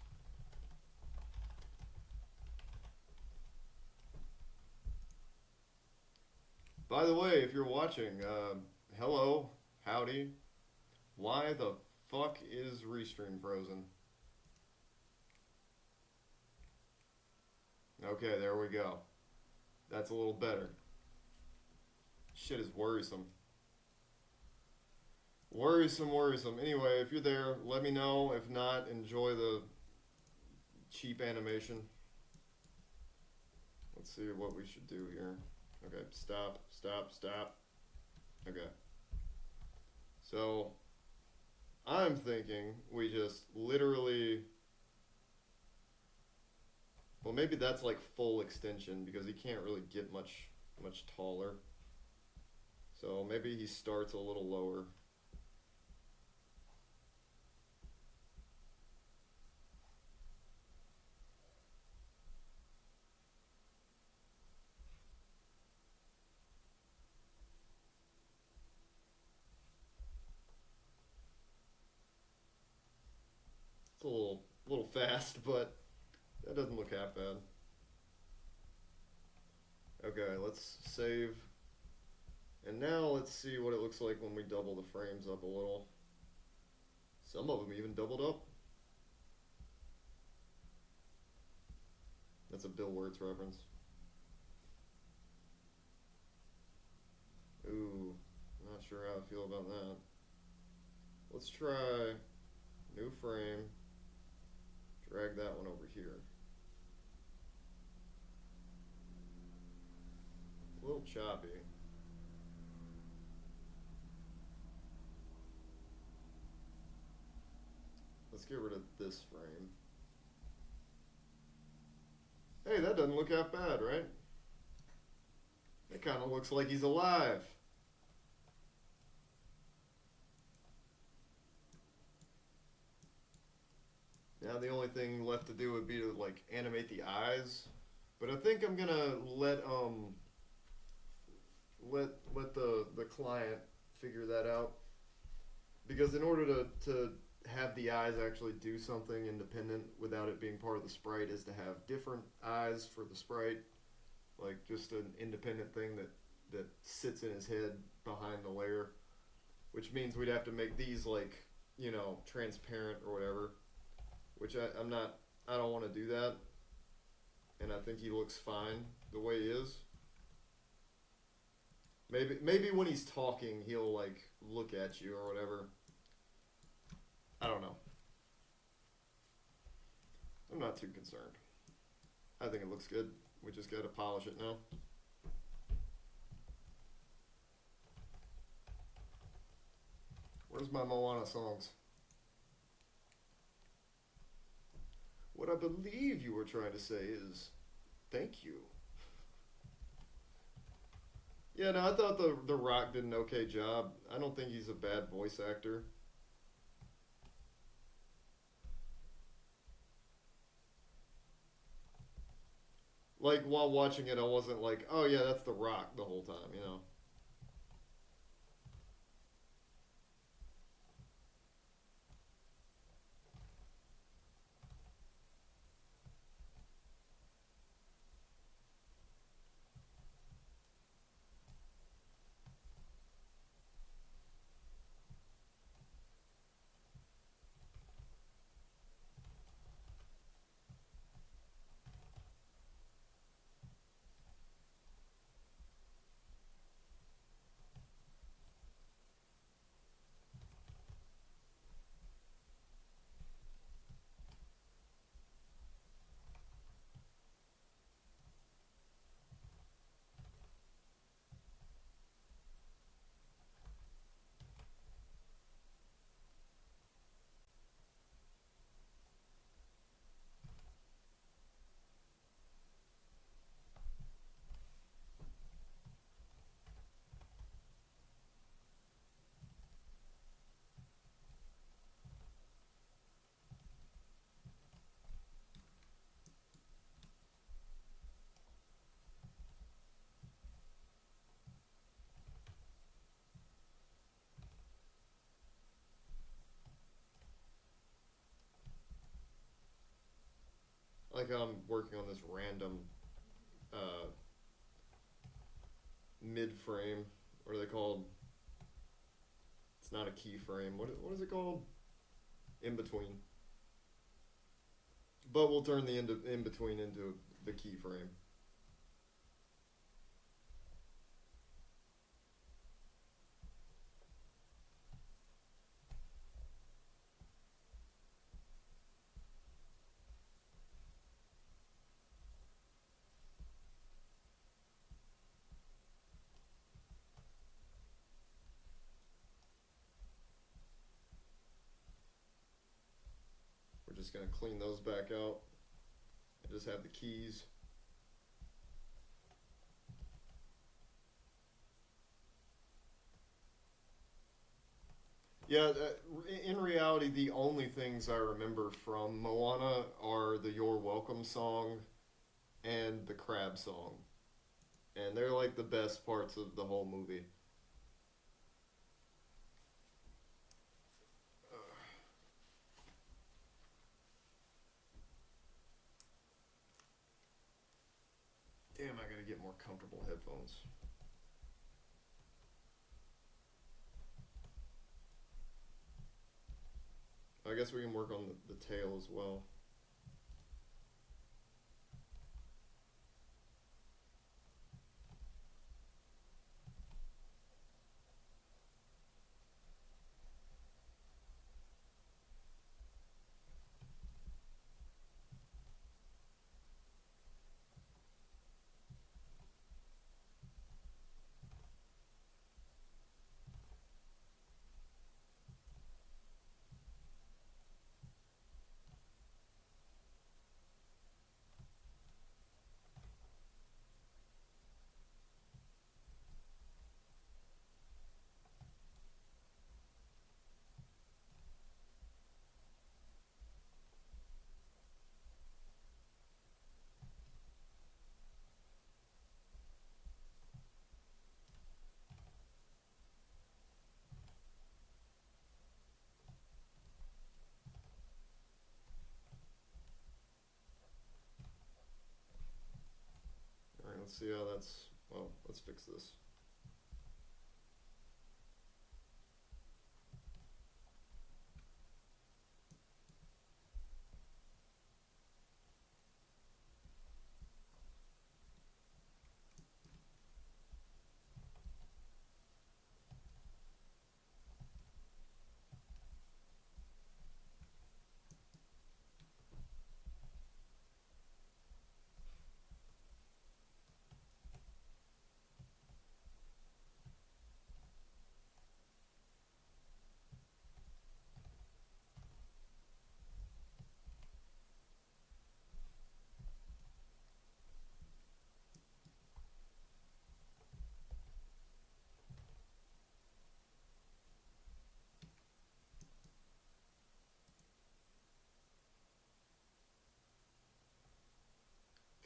By the way, if you're watching, hello, howdy. Why the fuck is Restream frozen? Okay, there we go. That's a little better. Shit is worrisome. Worrisome. Anyway, if you're there, let me know. If not, enjoy the cheap animation. Let's see what we should do here. Okay, stop, stop, stop. Okay. So, I'm thinking we just literally... Well, maybe that's like full extension because he can't really get much taller. So maybe he starts a little lower. It's a little fast, but that doesn't look half bad. Okay, let's save. And now let's see what it looks like when we double the frames up a little. Some of them even doubled up. That's a Bill Wirtz reference. Ooh, not sure how I feel about that. Let's try new frame. Drag that one over here. A little choppy. Let's get rid of this frame. Hey, that doesn't look half bad, right? It kind of looks like he's alive. Now the only thing left to do would be to like animate the eyes, but I think I'm gonna let the client figure that out, because in order to have the eyes actually do something independent without it being part of the sprite is to have different eyes for the sprite, like just an independent thing that sits in his head behind the layer, which means we'd have to make these like, you know, transparent or whatever, which I don't want to do that, and I think he looks fine the way he is. Maybe when he's talking he'll like look at you or whatever. I don't know. I'm not too concerned. I think it looks good. We just gotta polish it now. Where's my Moana songs? What I believe you were trying to say is thank you. Yeah, no, I thought the Rock did an okay job. I don't think he's a bad voice actor. Like while watching it, I wasn't like, oh yeah, that's the Rock the whole time, you know. Like I'm working on this random uh, mid frame. What are they called? It's not a keyframe. What is it called? In between. But we'll turn the in between into the keyframe. just going to clean those back out. I just have the keys. Yeah, in reality, the only things I remember from Moana are the "You're Welcome" song and the crab song, and they're like the best parts of the whole movie. Damn, I gotta get more comfortable headphones. I guess we can work on the tail as well. All right, let's see how that's. Well, let's fix this.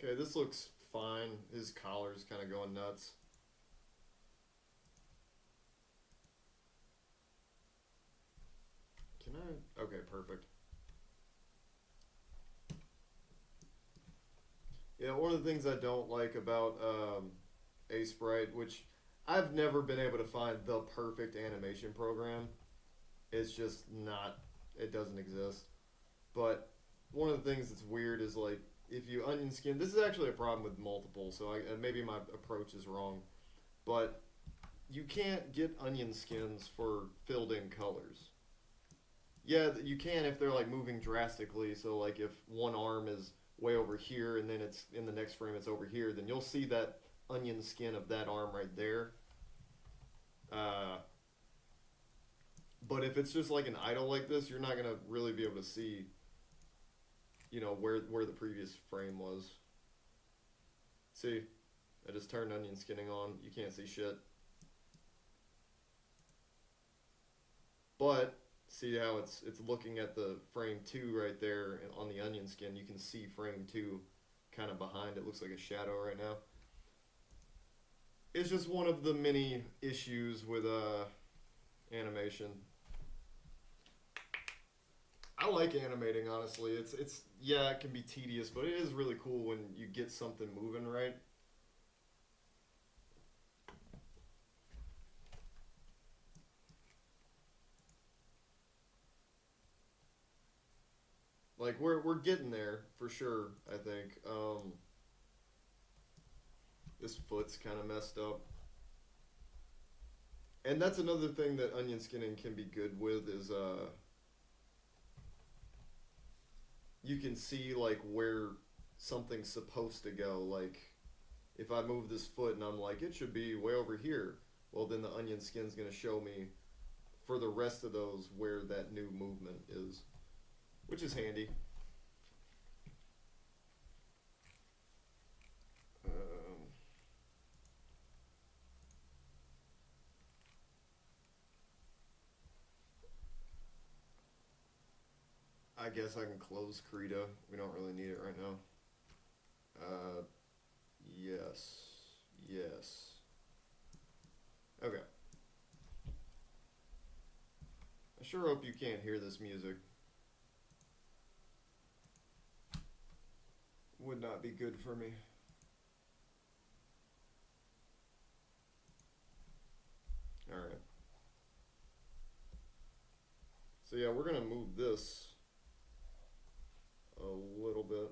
Okay, this looks fine. His collar's kind of going nuts. Can I? Okay, perfect. Yeah, one of the things I don't like about A Sprite, which I've never been able to find the perfect animation program. It's just not. It doesn't exist. But one of the things that's weird is like if you onion skin. This is actually a problem with multiple, so maybe my approach is wrong. But you can't get onion skins for filled in colors. Yeah, you can if they're like moving drastically. So like if one arm is way over here and then it's in the next frame it's over here, then you'll see that onion skin of that arm right there. Uh, but if it's just like an idle like this, you're not gonna really be able to see, where the previous frame was. See, I just turned onion skinning on. You can't see shit. But see how it's looking at the frame two right there on the onion skin. You can see frame two kind of behind. It looks like a shadow right now. It's just one of the many issues with animation. I like animating honestly. It's yeah, it can be tedious, but it is really cool when you get something moving right. Like we're getting there for sure. I think this foot's kind of messed up, and that's another thing that onion skinning can be good with is you can see like where something's supposed to go. Like if I move this foot and I'm like it should be way over here, well then the onion skin's gonna show me for the rest of those where that new movement is, which is handy. I guess I can close Krita. We don't really need it right now. Uh, yes. Yes. Okay. I sure hope you can't hear this music. Would not be good for me. Alright. So yeah, we're gonna move this a little bit.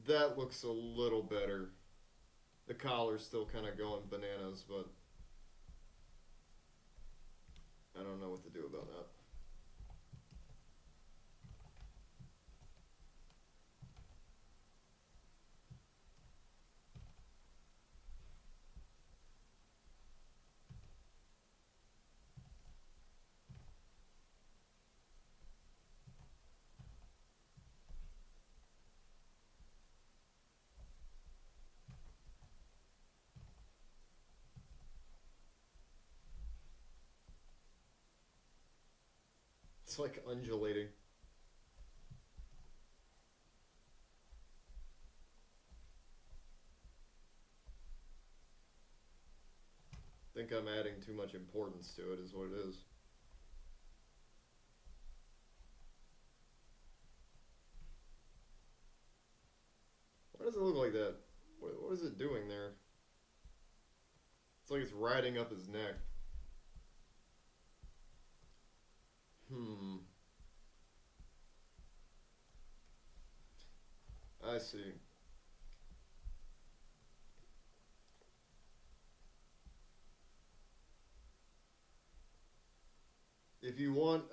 That looks a little better. The collar's still kind of going bananas, but I don't know what to do about that. It's like undulating. I think I'm adding too much importance to it, is what it is. Why does it look like that? What is it doing there? It's like it's riding up his neck. Hmm. I see. If you want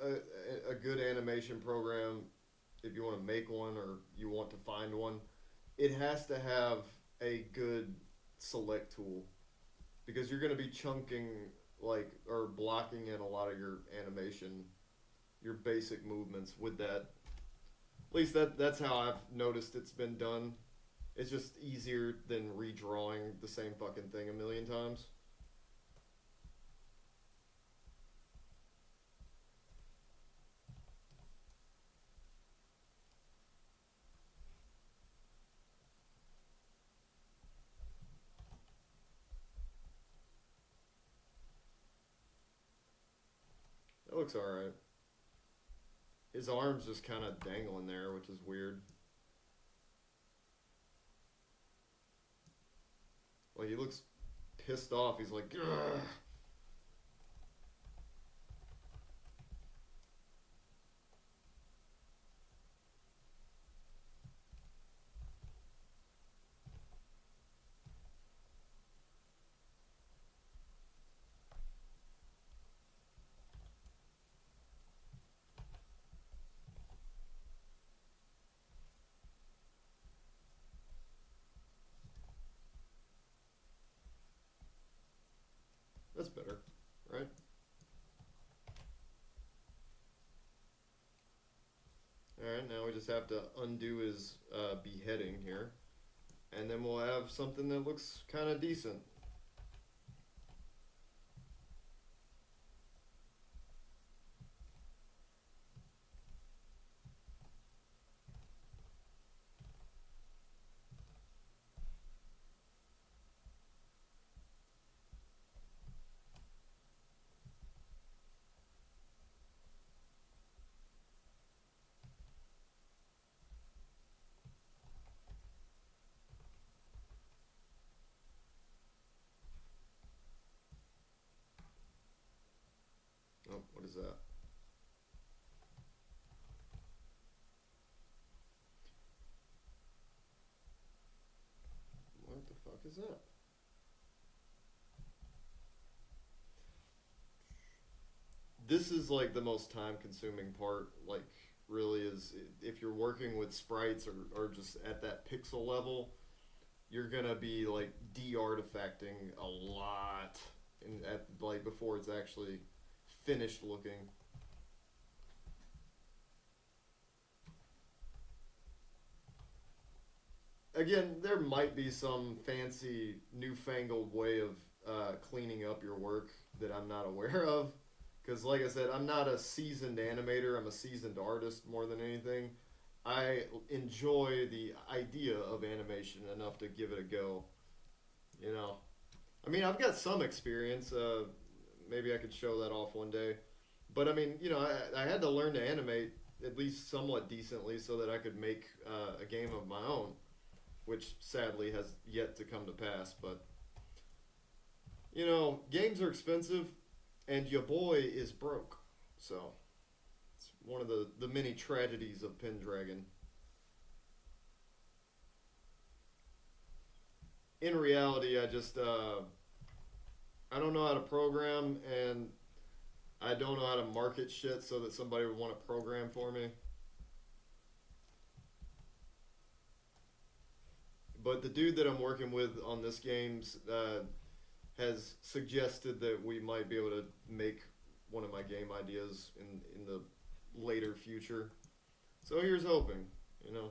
a good animation program, if you want to make one or you want to find one, it has to have a good select tool because you're going to be chunking like or blocking in a lot of your animation, your basic movements with that. At least that's how I've noticed it's been done. It's just easier than redrawing the same fucking thing a million times. That looks alright. His arm's just kind of dangling there, which is weird. Like he looks pissed off. He's like, ugh. That's better, right? Alright, now we just have to undo his beheading here. And then we'll have something that looks kind of decent. Oh, what is that? What the fuck is that? This is like the most time consuming part, like, really, is if you're working with sprites or just at that pixel level, you're gonna be like de-artifacting a lot at like before it's actually finished looking. again, there might be some fancy newfangled way of cleaning up your work that I'm not aware of. Because, like I said, I'm not a seasoned animator. I'm a seasoned artist more than anything. I enjoy the idea of animation enough to give it a go. You know, I mean, I've got some experience. Maybe I could show that off one day. But I mean, I had to learn to animate at least somewhat decently so that I could make a game of my own, which sadly has yet to come to pass. But games are expensive, and your boy is broke. So it's one of the many tragedies of Pendragon. In reality, I don't know how to program, and I don't know how to market shit so that somebody would want to program for me. But the dude that I'm working with on this games has suggested that we might be able to make one of my game ideas in the later future. So here's hoping, you know.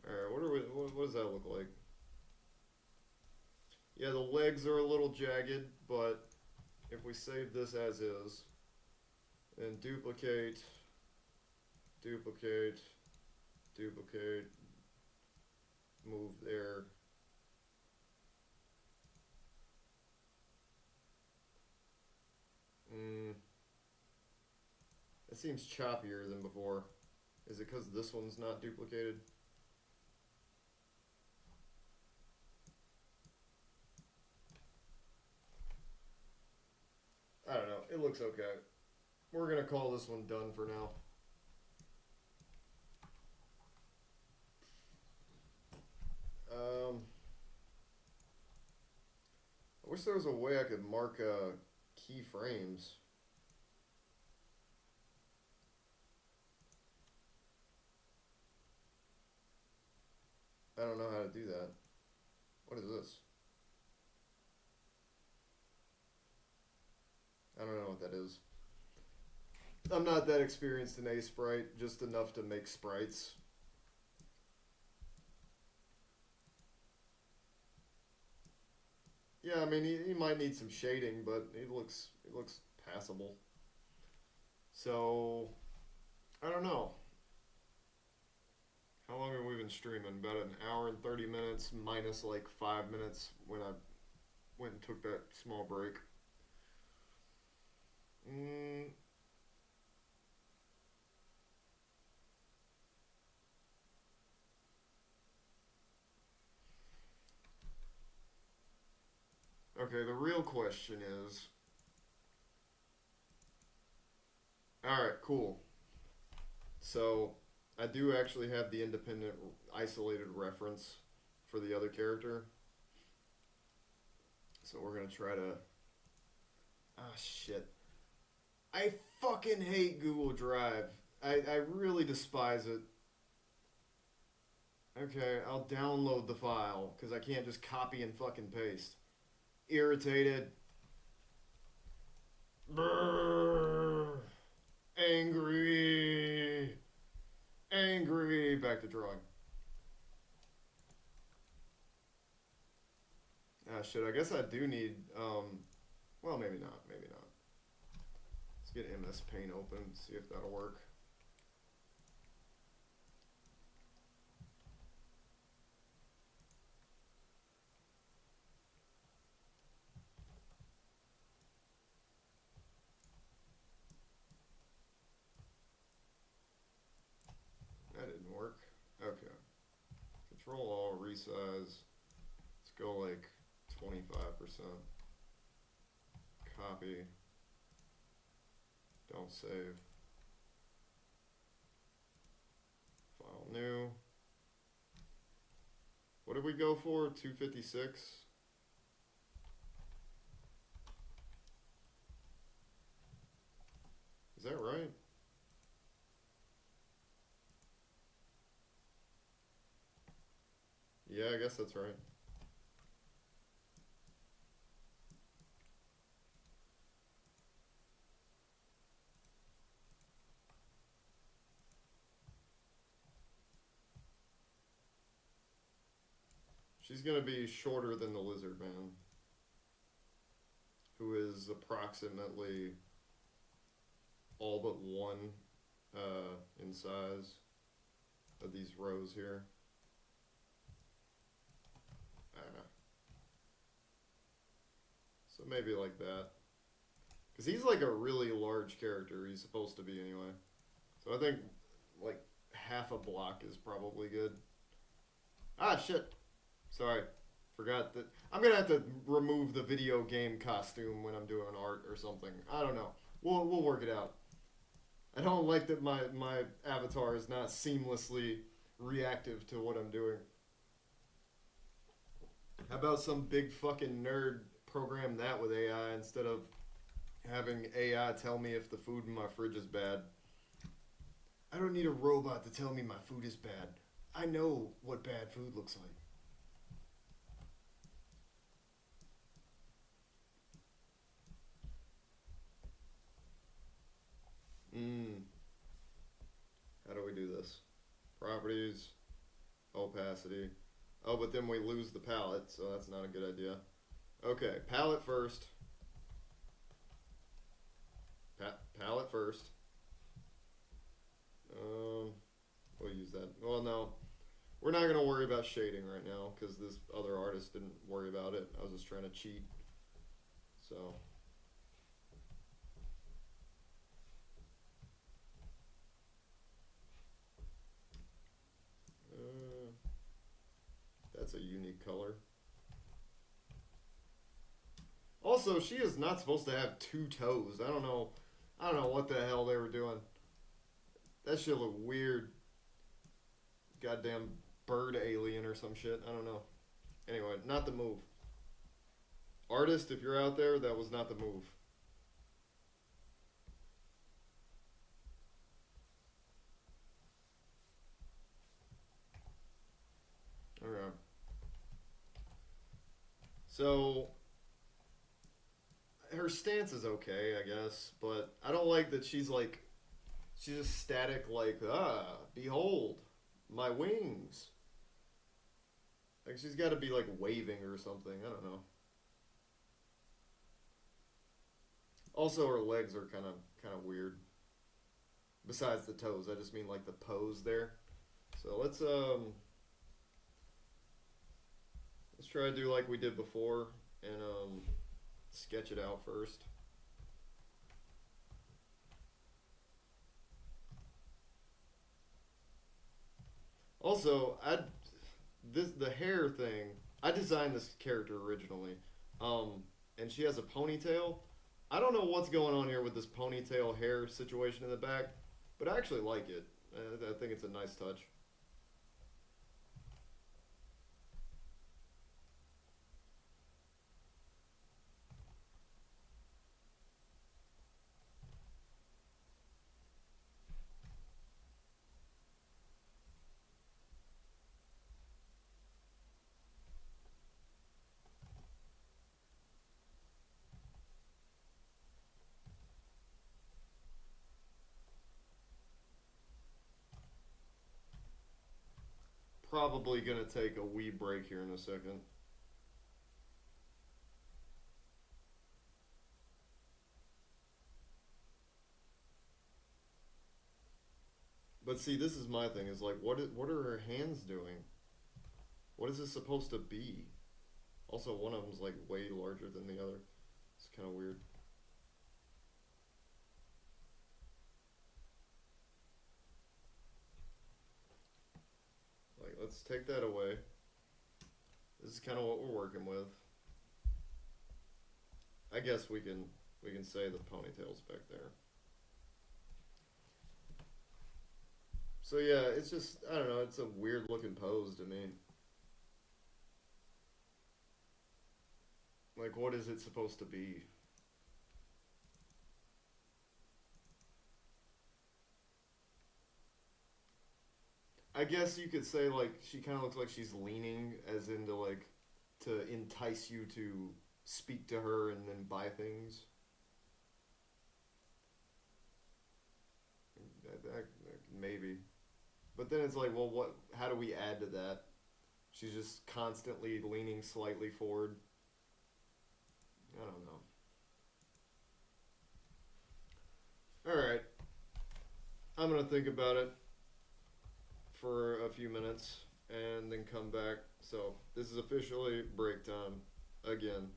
All right, what does that look like? Yeah, the legs are a little jagged, but if we save this as is and duplicate, duplicate, duplicate, move there. Mm, it seems choppier than before. Is it because this one's not duplicated? I don't know. It looks okay. We're gonna call this one done for now. Um, I wish there was a way I could mark keyframes. I don't know how to do that. What is this? I don't know what that is. I'm not that experienced in A Sprite, just enough to make sprites. Yeah, I mean he might need some shading, but it looks passable. So I don't know. How long have we been streaming? About an hour and 30 minutes, minus like 5 minutes when I went and took that small break. Mm, okay, the real question is, all right, cool. So I do actually have the independent, isolated reference for the other character. So we're gonna try to. Ah, shit. I fucking hate Google Drive. I really despise it. Okay, I'll download the file because I can't just copy and fucking paste. Irritated. Brrr. Angry. Angry. Back to drawing. Ah, shit. I guess I do need. Well, maybe not. Maybe not. Let's get MS Paint open. See if that'll work. That didn't work. Okay. Control Alt resize. Let's go like 25%. Copy. Don't save. File new. What did we go for? 256? Is that right? guess that's right. She's gonna be shorter than the lizard man, who is approximately all but one in size of these rows here. I don't know. So maybe like that. Because he's like a really large character. He's supposed to be anyway. So I think like half a block is probably good. Ah, shit. Sorry. Forgot that. I'm going to have to remove the video game costume when I'm doing art or something. I don't know. We'll work it out. I don't like that my avatar is not seamlessly reactive to what I'm doing. How about some big fucking nerd program that with AI instead of having AI tell me if the food in my fridge is bad? I don't need a robot to tell me my food is bad. I know what bad food looks like. How do we do this? Properties, opacity. Oh, but then we lose the palette, so that's not a good idea. Okay, palette first. Palette first. We'll use that. Well, no. We're not going to worry about shading right now because this other artist didn't worry about it. I was just trying to cheat. So... that's a unique color. Also, she is not supposed to have two toes. I don't know what the hell they were doing. That shit look weird. Goddamn bird alien or some shit. I don't know. Anyway, not the move. Artist, if you're out there, that was not the move. Alright. So, her stance is okay, I guess, but I don't like that she's just static, like, behold, my wings. Like, she's got to be, like, waving or something. I don't know. Also, her legs are kind of weird. Besides the toes, I just mean, like, the pose there. So, let's try to do like we did before and sketch it out first. Also, the hair thing. I designed this character originally, and she has a ponytail. I don't know what's going on here with this ponytail hair situation in the back, but I actually like it. I think it's a nice touch. Probably gonna take a wee break here in a second. But see, this is my thing. Is like, what are her hands doing? What is this supposed to be? Also, one of them's like way larger than the other. It's kind of weird. Like, let's take that away. This is kind of what we're working with. I guess we can say the ponytail's back there. So yeah, it's just, I don't know, it's a weird looking pose to me. Like, what is it supposed to be? I guess you could say like she kind of looks like she's leaning, as into like to entice you to speak to her and then buy things. Maybe, but then it's like, well, what? How do we add to that? She's just constantly leaning slightly forward. I don't know. All right, I'm gonna think about it for a few minutes and then come back. So this is officially break time again.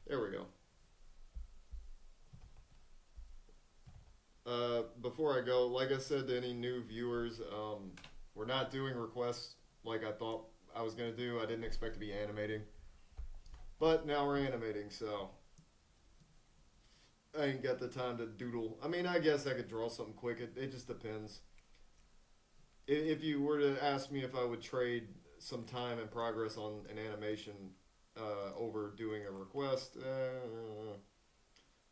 There we go. Before I go, like I said to any new viewers, we're not doing requests like I thought I was gonna do. I didn't expect to be animating, but now we're animating, so I ain't got the time to doodle. I mean, I guess I could draw something quick. It just depends. If you were to ask me if I would trade some time and progress on an animation over doing a request, it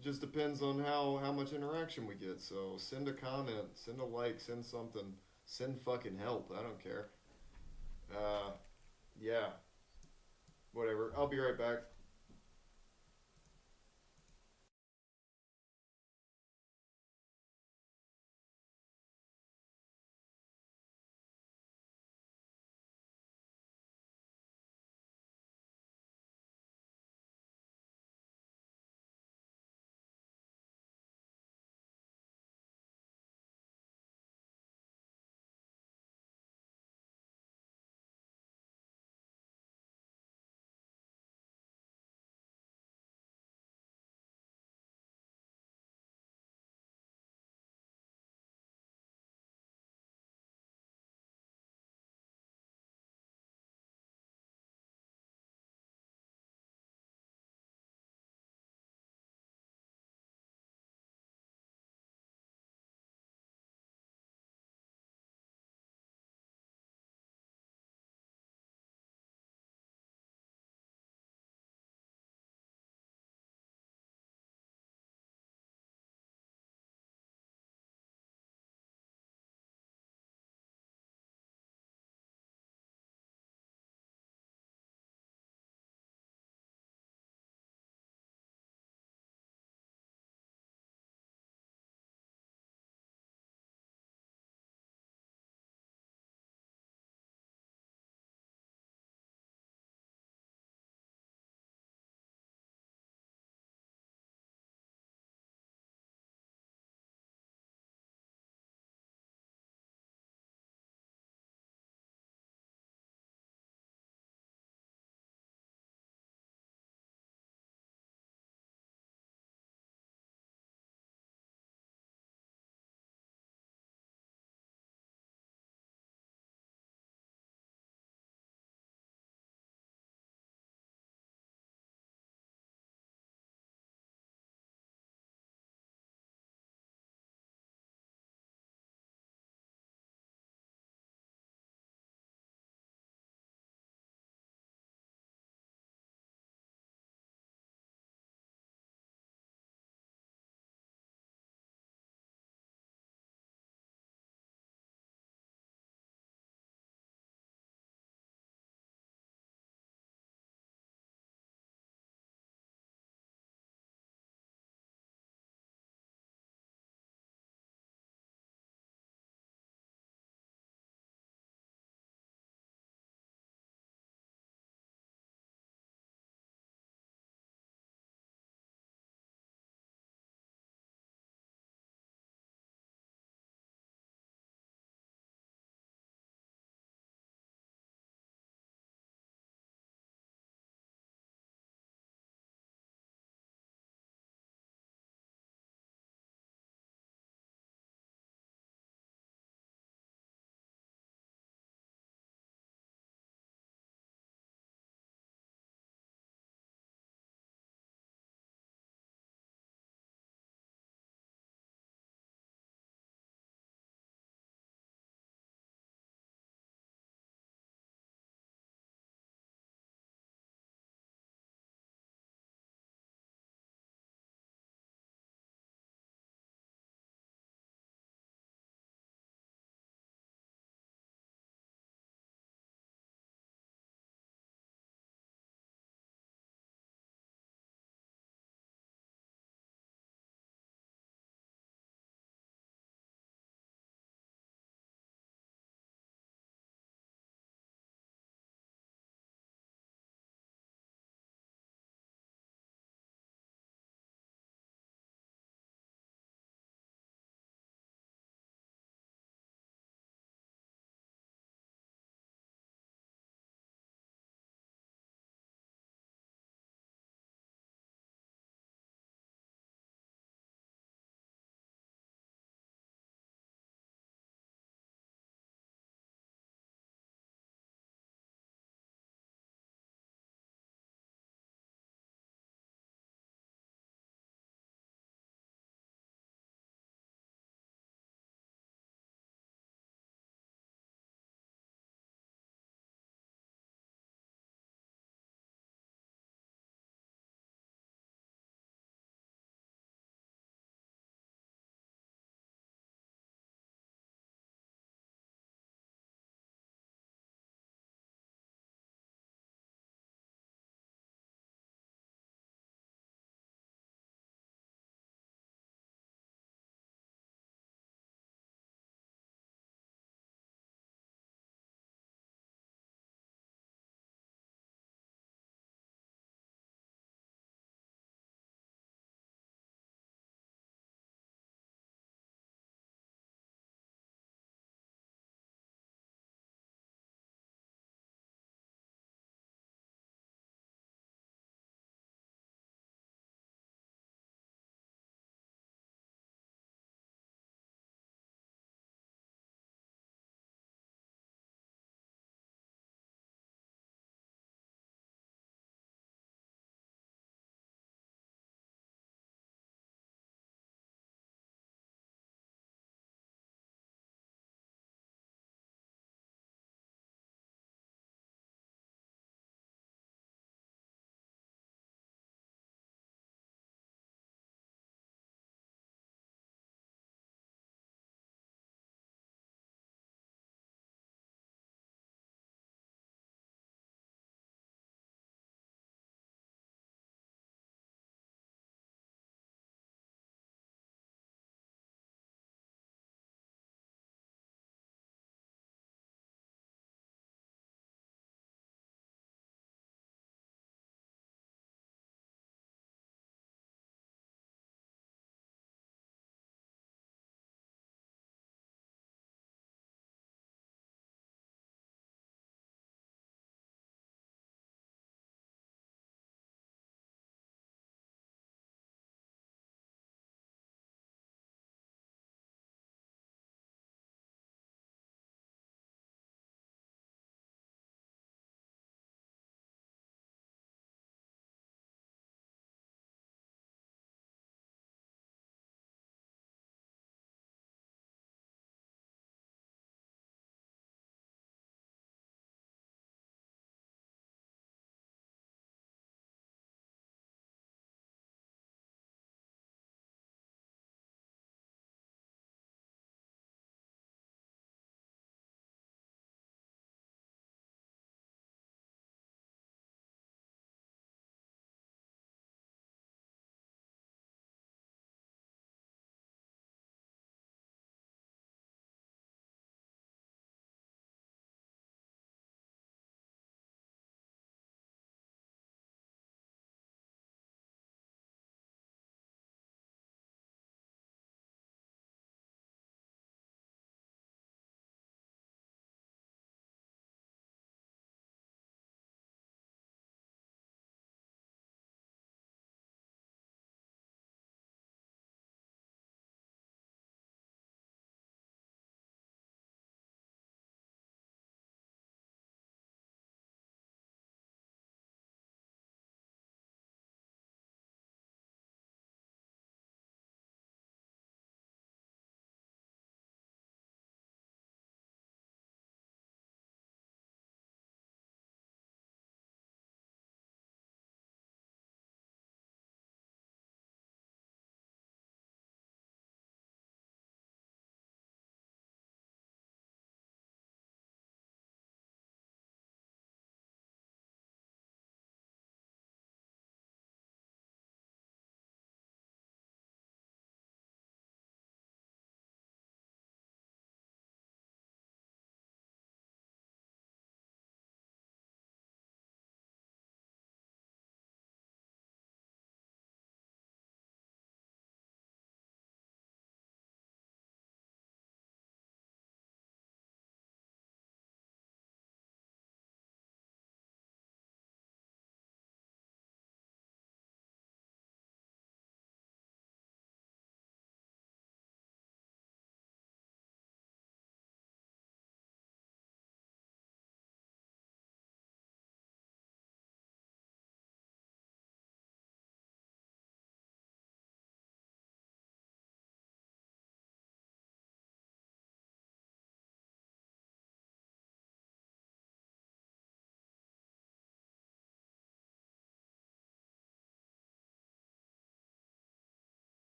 just depends on how much interaction we get. So send a comment, send a like, send something, send fucking help. I don't care. Uh, yeah, whatever. I'll be right back.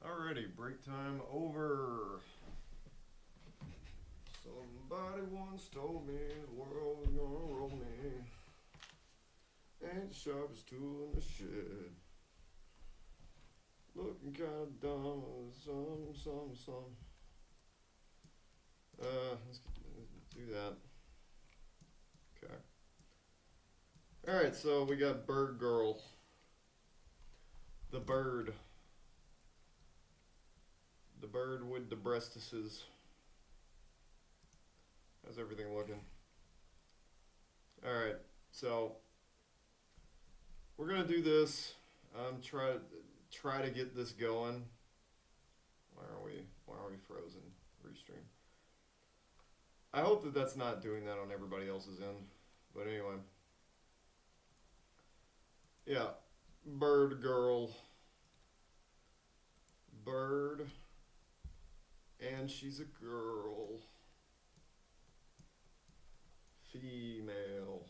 Alrighty, break time over. Somebody once told me the world was gonna roll me. Ain't the sharpest tool in the shed. Looking kinda dumb with some. Let's do that. Okay. Alright, so we got Bird Girl. The bird. The bird with the breastises. How's everything looking? Alright, so we're gonna do this. Try to get this going. Why are we frozen? Restream. I hope that that's not doing that on everybody else's end. But anyway. Yeah. Bird girl. Bird. And she's a girl. Female.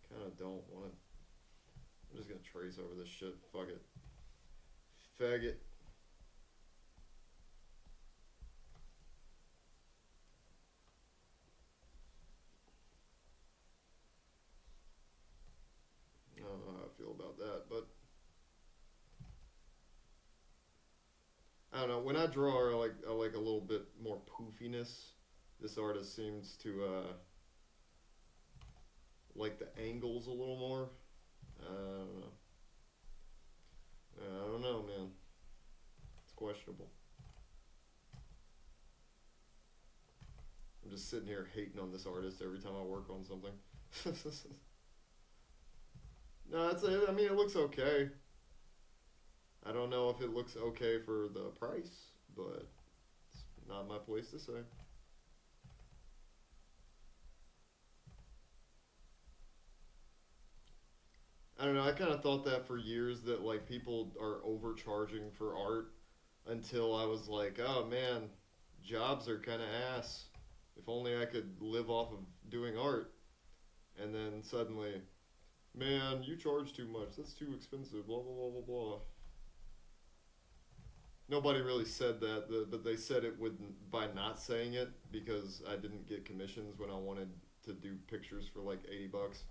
Kinda don't want it. I'm just gonna trace over this shit. Fuck it. Faggot. I don't know how I feel about that, but I don't know. When I draw, I like a little bit more poofiness. This artist seems to like the angles a little more. I don't know, man. It's questionable. I'm just sitting here hating on this artist every time I work on something. No, I mean, it looks okay. I don't know if it looks okay for the price, but it's not my place to say. I don't know, I kind of thought that for years that like people are overcharging for art until I was like, oh man, jobs are kind of ass. If only I could live off of doing art. And then suddenly, man, you charge too much. That's too expensive. Blah, blah, blah, blah, blah. Nobody really said that, but they said it wouldn't by not saying it because I didn't get commissions when I wanted to do pictures for like $80.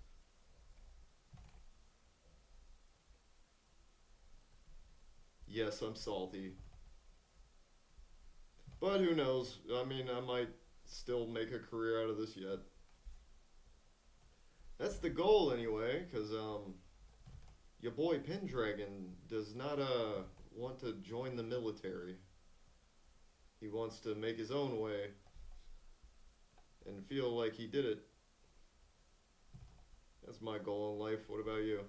Yes, I'm salty. But who knows? I mean, I might still make a career out of this yet. That's the goal anyway, because your boy Pendragon does not want to join the military. He wants to make his own way and feel like he did it. That's my goal in life. What about you?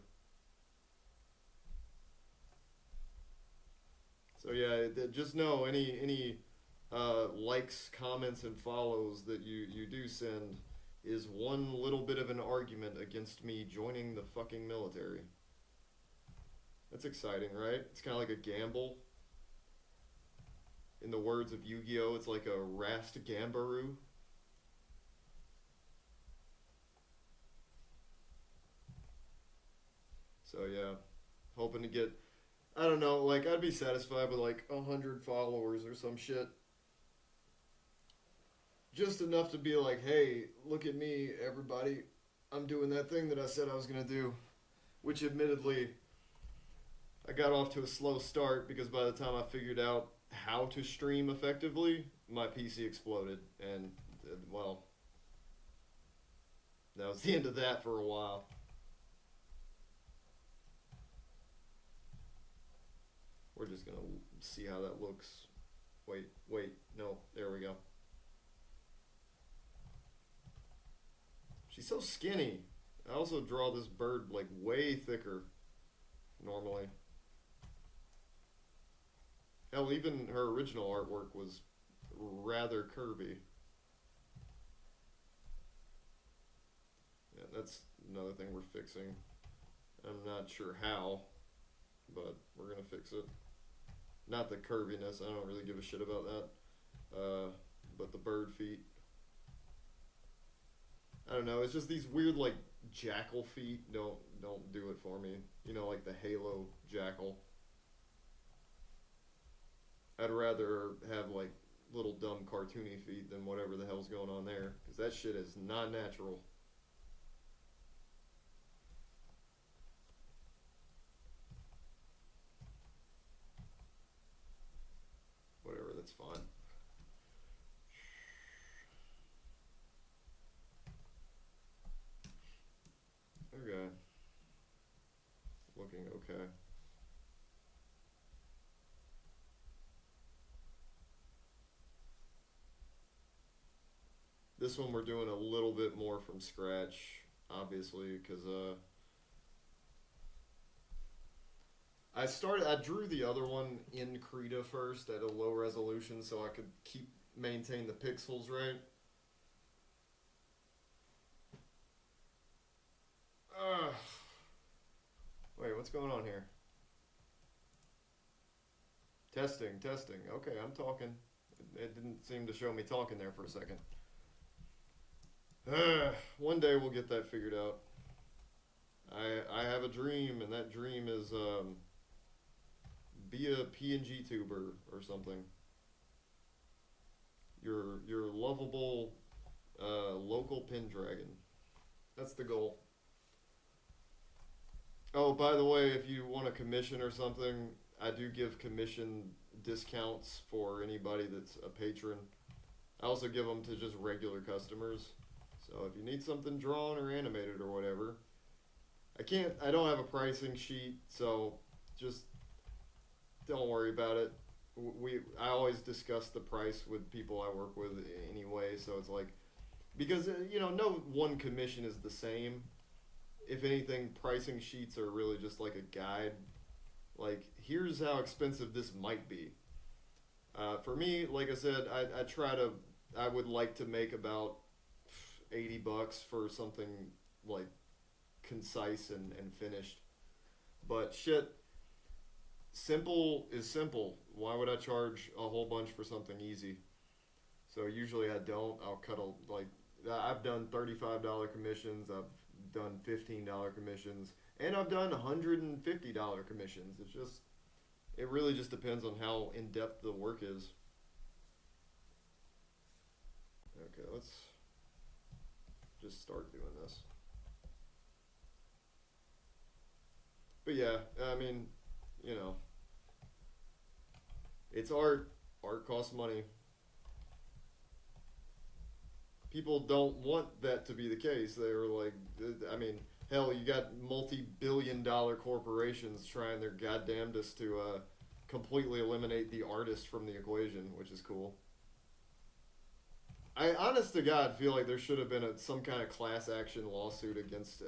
So yeah, just know any likes, comments, and follows that you do send is one little bit of an argument against me joining the fucking military. That's exciting, right? It's kind of like a gamble. In the words of Yu-Gi-Oh, it's like a Rast Gambaroo. So yeah, hoping to get, I don't know, like I'd be satisfied with like 100 followers or some shit. Just enough to be like, hey, look at me, everybody. I'm doing that thing that I said I was gonna do. Which admittedly, I got off to a slow start because by the time I figured out how to stream effectively, my PC exploded. And, well, that was the end of that for a while. We're just gonna see how that looks. Wait, no, there we go. She's so skinny. I also draw this bird like way thicker normally. Hell, even her original artwork was rather curvy. Yeah, that's another thing we're fixing. I'm not sure how, but we're gonna fix it. Not the curviness, I don't really give a shit about that. But the bird feet. I don't know, it's just these weird like jackal feet don't do it for me. You know, like the Halo jackal. I'd rather have like little dumb cartoony feet than whatever the hell's going on there, because that shit is not natural. Whatever, that's fine. Okay. Looking okay. This one we're doing a little bit more from scratch, obviously, because I drew the other one in Krita first at a low resolution so I could maintain the pixels right. Ugh. Wait, what's going on here? Testing, testing. Okay, I'm talking. It didn't seem to show me talking there for a second. One day we'll get that figured out. I have a dream, and that dream is be a PNG tuber or something. Your lovable local Pendragon. That's the goal. Oh, by the way, if you want a commission or something, I do give commission discounts for anybody that's a patron. I also give them to just regular customers. So if you need something drawn or animated or whatever, I don't have a pricing sheet, so just don't worry about it. I always discuss the price with people I work with anyway, so it's like, because, no one commission is the same. If anything, pricing sheets are really just like a guide. Like, here's how expensive this might be. For me, like I said, I would like to make about $80 for something like concise and finished. But shit, simple is simple. Why would I charge a whole bunch for something easy? So usually I don't. I've done $35 commissions. I've done $15 commissions, and I've done $150 commissions. It really just depends on how in depth the work is. Okay, let's just start doing this. But yeah, I mean, it's art. Art costs money. People don't want that to be the case. They're like, I mean, hell, you got multi-billion-dollar corporations trying their goddamnedest to completely eliminate the artist from the equation, which is cool. I, honest to God, feel like there should have been some kind of class action lawsuit against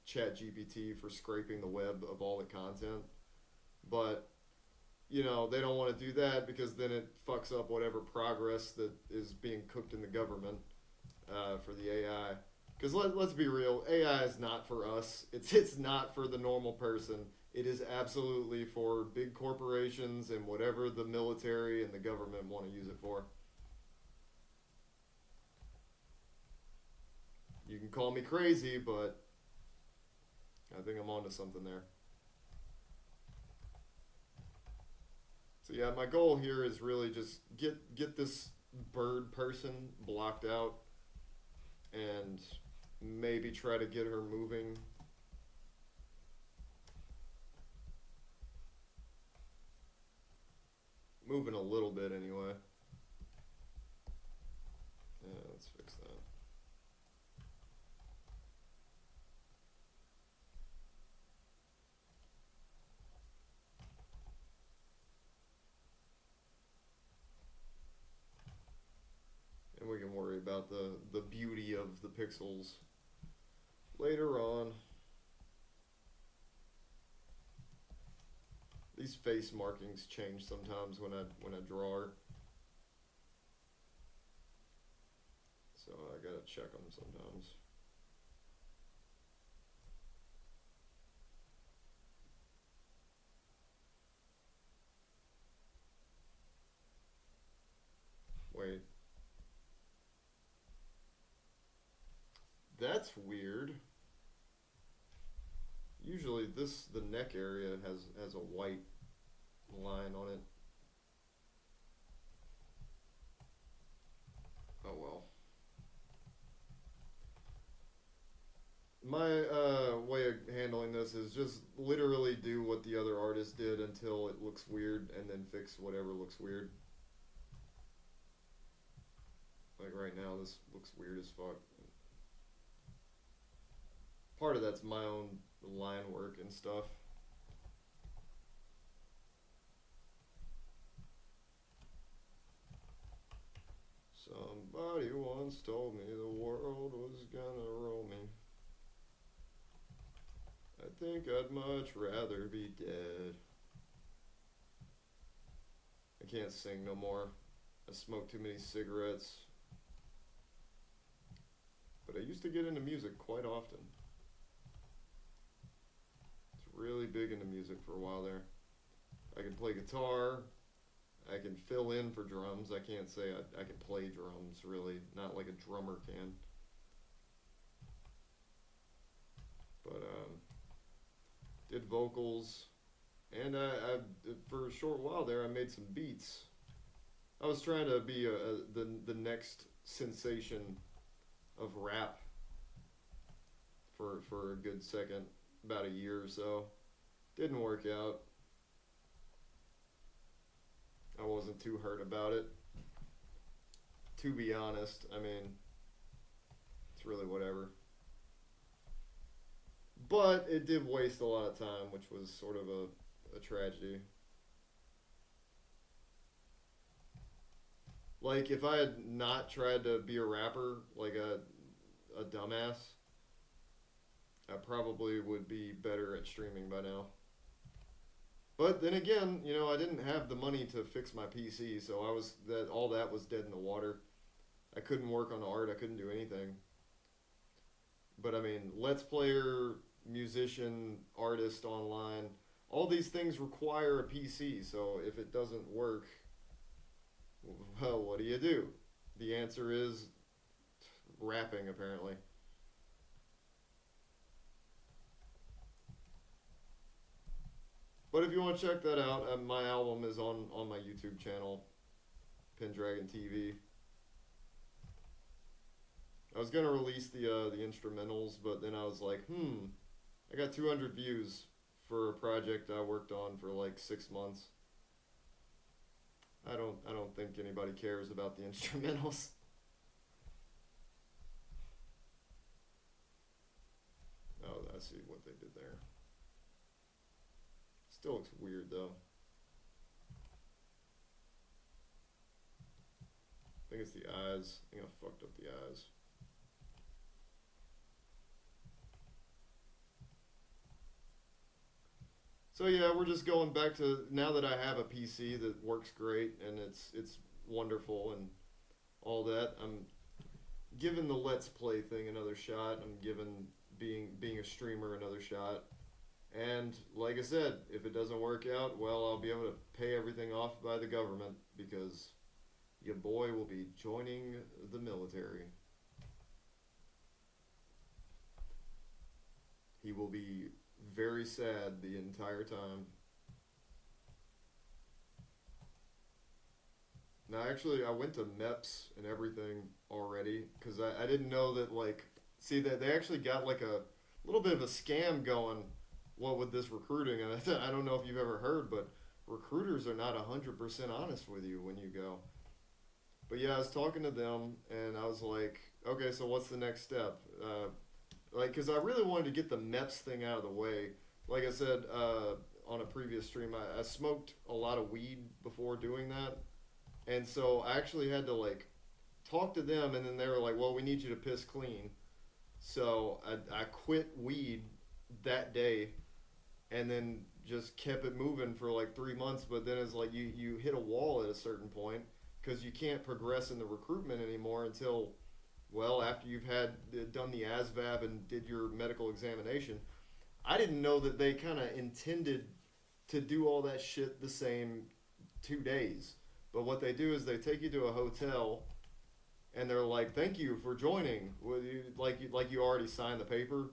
ChatGPT for scraping the web of all the content. But they don't want to do that because then it fucks up whatever progress that is being cooked in the government for the AI. Because let's be real, AI is not for us. It's not for the normal person. It is absolutely for big corporations and whatever the military and the government want to use it for. You can call me crazy, but I think I'm onto something there. So yeah, my goal here is really just get this bird person blocked out and maybe try to get her moving. Moving a little bit anyway. Yeah, let's fix that. And we can worry about the beauty of the pixels later on. These face markings change sometimes when I draw. So I gotta check them sometimes. Wait. That's weird. Usually the neck area has a white line on it. process is just literally do what the other artist did until it looks weird, and then fix whatever looks weird. Like right now, this looks weird as fuck. Part of that's my own line work and stuff. Somebody once told me the world was gonna roll me. I think I'd much rather be dead. I can't sing no more. I smoke too many cigarettes. But I used to get into music quite often. It's really big into music for a while there. I can play guitar. I can fill in for drums. I can't say I can play drums, really. Not like a drummer can. But, did vocals. And for a short while there, I made some beats. I was trying to be the next sensation of rap for a good second, about a year or so. Didn't work out. I wasn't too hurt about it. To be honest, I mean, it's really whatever. But it did waste a lot of time, which was sort of a tragedy. Like, if I had not tried to be a rapper, like a dumbass, I probably would be better at streaming by now. But then again, you know, I didn't have the money to fix my PC, so all that was dead in the water. I couldn't work on art, I couldn't do anything. But I mean, Let's Player, musician, artist online, all these things require a PC, so if it doesn't work, well, what do? The answer is rapping, apparently. But if you want to check that out, my album is on my YouTube channel, Pendragon TV. I was gonna release the instrumentals, but then I was like, I got 200 views for a project I worked on for like 6 months. I don't think anybody cares about the instrumentals. Oh, I see what they did there. Still looks weird though. I think it's the eyes. I think I fucked up the eyes. So yeah, we're just going back to now that I have a PC that works great and it's wonderful and all that. I'm giving the Let's Play thing another shot. I'm giving being a streamer another shot. And like I said, if it doesn't work out, well, I'll be able to pay everything off by the government because your boy will be joining the military. He will be very sad the entire time. Now, actually, I went to MEPS and everything already because I didn't know that, like, see, that they actually got, like, a little bit of a scam going, what with this recruiting. And I don't know if you've ever heard, but recruiters are not 100% honest with you when you go. But yeah, I was talking to them, and I was like, okay, so what's the next step? Like, because I really wanted to get the MEPS thing out of the way. Like I said on a previous stream, I smoked a lot of weed before doing that. And so I actually had to, like, talk to them, and then they were like, well, we need you to piss clean. So I quit weed that day and then just kept it moving for like 3 months. But then it's like you hit a wall at a certain point because you can't progress in the recruitment anymore until, well, after you've done the ASVAB and did your medical examination. I didn't know that they kind of intended to do all that shit the same 2 days. But what they do is they take you to a hotel, and they're like, "Thank you for joining." Well, like you already signed the paper.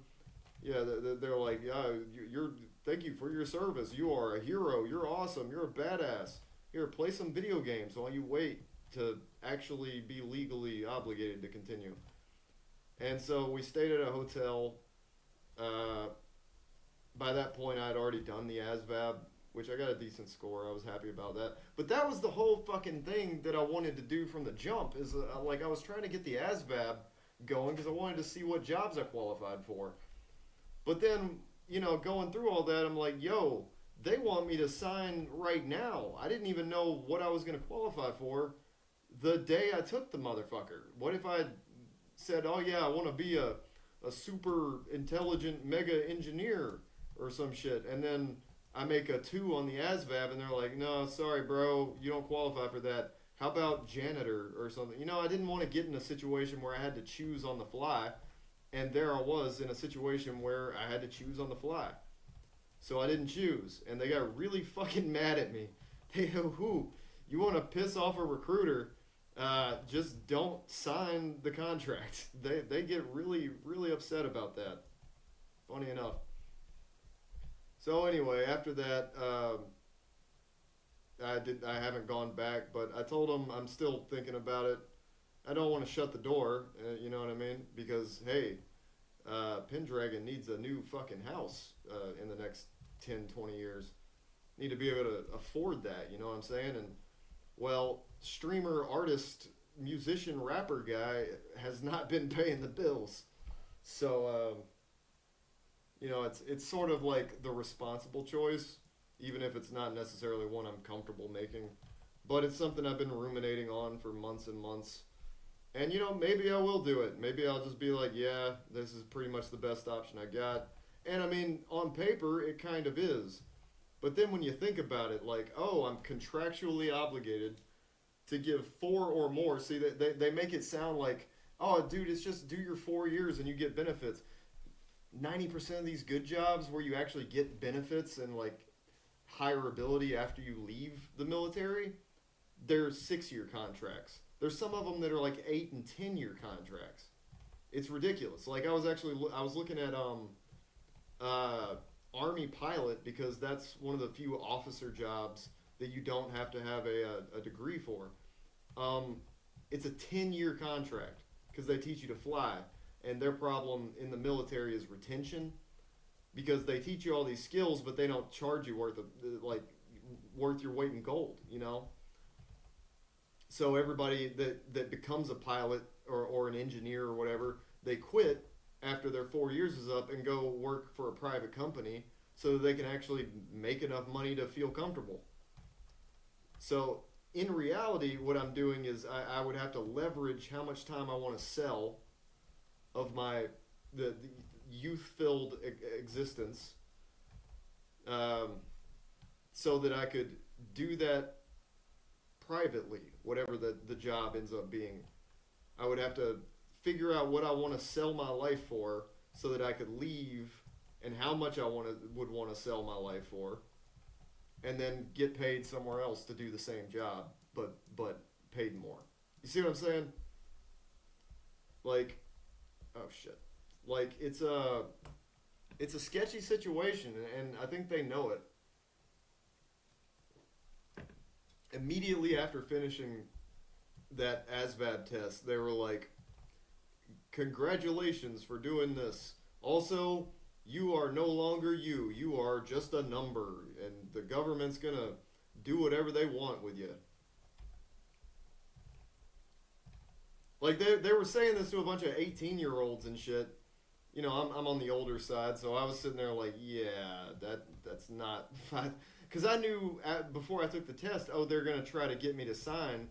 Yeah, they're like, "Yeah, you're thank you for your service. You are a hero. You're awesome. You're a badass. Here, play some video games while you wait to actually be legally obligated to continue." And so we stayed at a hotel. by that point I had already done the ASVAB, which I got a decent score. I was happy about that. But that was the whole fucking thing that I wanted to do from the jump. Is like I was trying to get the ASVAB going because I wanted to see what jobs I qualified for. But then, going through all that, I'm like, yo, they want me to sign right now. I didn't even know what I was going to qualify for the day I took the motherfucker. What if I said, oh yeah, I want to be a super intelligent mega engineer or some shit, and then I make a 2 on the ASVAB, and they're like, no, sorry, bro, you don't qualify for that. How about janitor or something? I didn't want to get in a situation where I had to choose on the fly, and there I was in a situation where I had to choose on the fly. So I didn't choose, and they got really fucking mad at me. They go, who? You want to piss off a recruiter? Just don't sign the contract. They get really, really upset about that. Funny enough. So anyway, after that, I haven't gone back, but I told them I'm still thinking about it. I don't want to shut the door, you know what I mean? Because hey, Pendragon needs a new fucking house in the next 10, 20 years. Need to be able to afford that, you know what I'm saying? And well, streamer, artist, musician, rapper guy has not been paying the bills. So it's sort of like the responsible choice, even if it's not necessarily one I'm comfortable making. But it's something I've been ruminating on for months and months. And maybe I will do it. Maybe I'll just be like, yeah, this is pretty much the best option I got. And I mean, on paper, it kind of is. But then when you think about it, like, oh, I'm contractually obligated to give 4 or more. See, they make it sound like, oh, dude, it's just do your 4 years and you get benefits. 90% of these good jobs where you actually get benefits and like higher ability after you leave the military, they're 6-year contracts. There's some of them that are like 8 and 10-year contracts. It's ridiculous. Like I was looking at Army pilot because that's one of the few officer jobs that you don't have to have a degree for. It's a 10-year contract because they teach you to fly. And their problem in the military is retention, because they teach you all these skills, but they don't charge you worth your weight in gold, So everybody that becomes a pilot or an engineer or whatever, they quit after their 4 years is up and go work for a private company so that they can actually make enough money to feel comfortable. So in reality, what I'm doing is I would have to leverage how much time I want to sell of the youth-filled existence, so that I could do that privately, whatever the job ends up being. I would have to figure out what I want to sell my life for so that I could leave, and how much I would want to sell my life for, and then get paid somewhere else to do the same job, but paid more. You see what I'm saying? Like, oh shit. Like it's a sketchy situation, and I think they know it. Immediately after finishing that ASVAB test, they were like, congratulations for doing this. Also, you are no longer you. You are just a number, and the government's gonna do whatever they want with you. Like they were saying this to a bunch of 18-year-olds and shit. I'm on the older side, so I was sitting there like, yeah, that's not, because I knew before I took the test, oh, they're gonna try to get me to sign,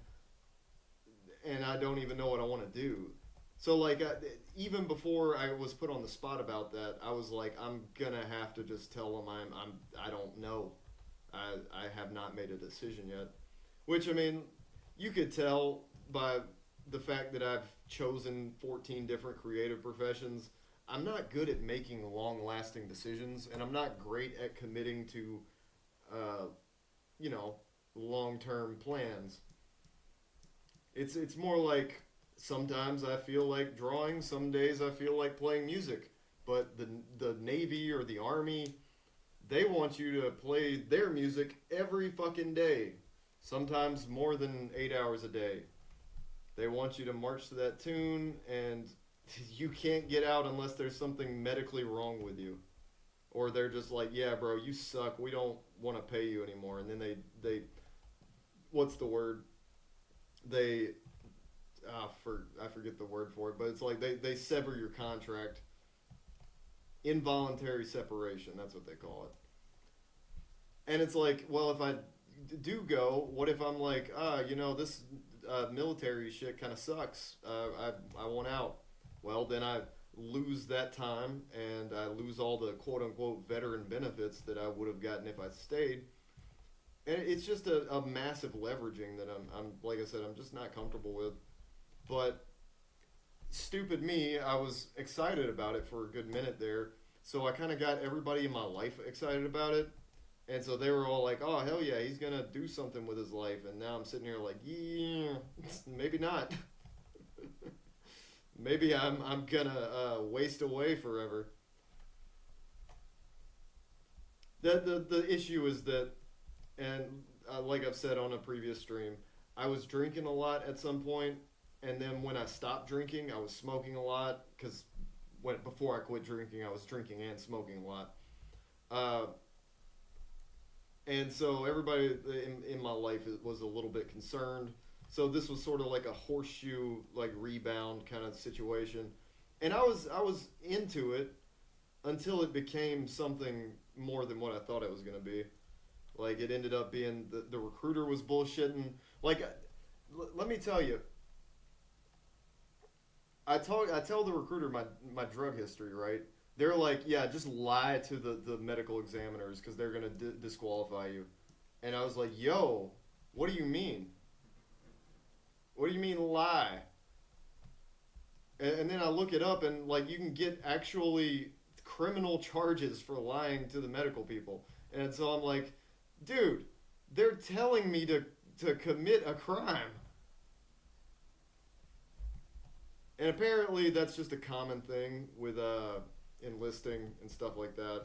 and I don't even know what I want to do. So like, even before I was put on the spot about that, I was like, I'm gonna have to just tell them I don't know. I have not made a decision yet. Which, I mean, you could tell by the fact that I've chosen 14 different creative professions. I'm not good at making long-lasting decisions, and I'm not great at committing to, long-term plans. It's more like sometimes I feel like drawing, some days I feel like playing music. But the Navy or the Army, they want you to play their music every fucking day, sometimes more than 8 hours a day. They want you to march to that tune, and you can't get out unless there's something medically wrong with you, or they're just like, yeah, bro, you suck. We don't want to pay you anymore. And then they what's the word? They I forget the word for it, but it's like they sever your contract. Involuntary separation. That's what they call it. And it's like, well, if I do go, what if I'm like, this military shit kind of sucks. I want out. Well, then I lose that time and I lose all the quote unquote veteran benefits that I would have gotten if I stayed. And it's just a massive leveraging that I'm like I said, I'm just not comfortable with. But stupid me, I was excited about it for a good minute there. So I kind of got everybody in my life excited about it. And so they were all like, oh, hell yeah, he's going to do something with his life. And now I'm sitting here like, yeah, maybe not. Maybe I'm going to waste away forever. The issue is that, and like I've said on a previous stream, I was drinking a lot at some point, and then when I stopped drinking, I was smoking a lot because before I quit drinking, I was drinking and smoking a lot. And so everybody in my life was a little bit concerned. So this was sort of like a horseshoe, like rebound kind of situation, and I was into it until it became something more than what I thought it was going to be. Like it ended up being the recruiter was bullshitting. Like, let me tell you, I tell the recruiter my drug history, right? They're like, yeah, just lie to the medical examiners because they're gonna disqualify you. And I was like, yo, what do you mean? What do you mean lie? And then I look it up and like you can get actually criminal charges for lying to the medical people. And so I'm like, dude, they're telling me to commit a crime. And apparently that's just a common thing with enlisting and stuff like that.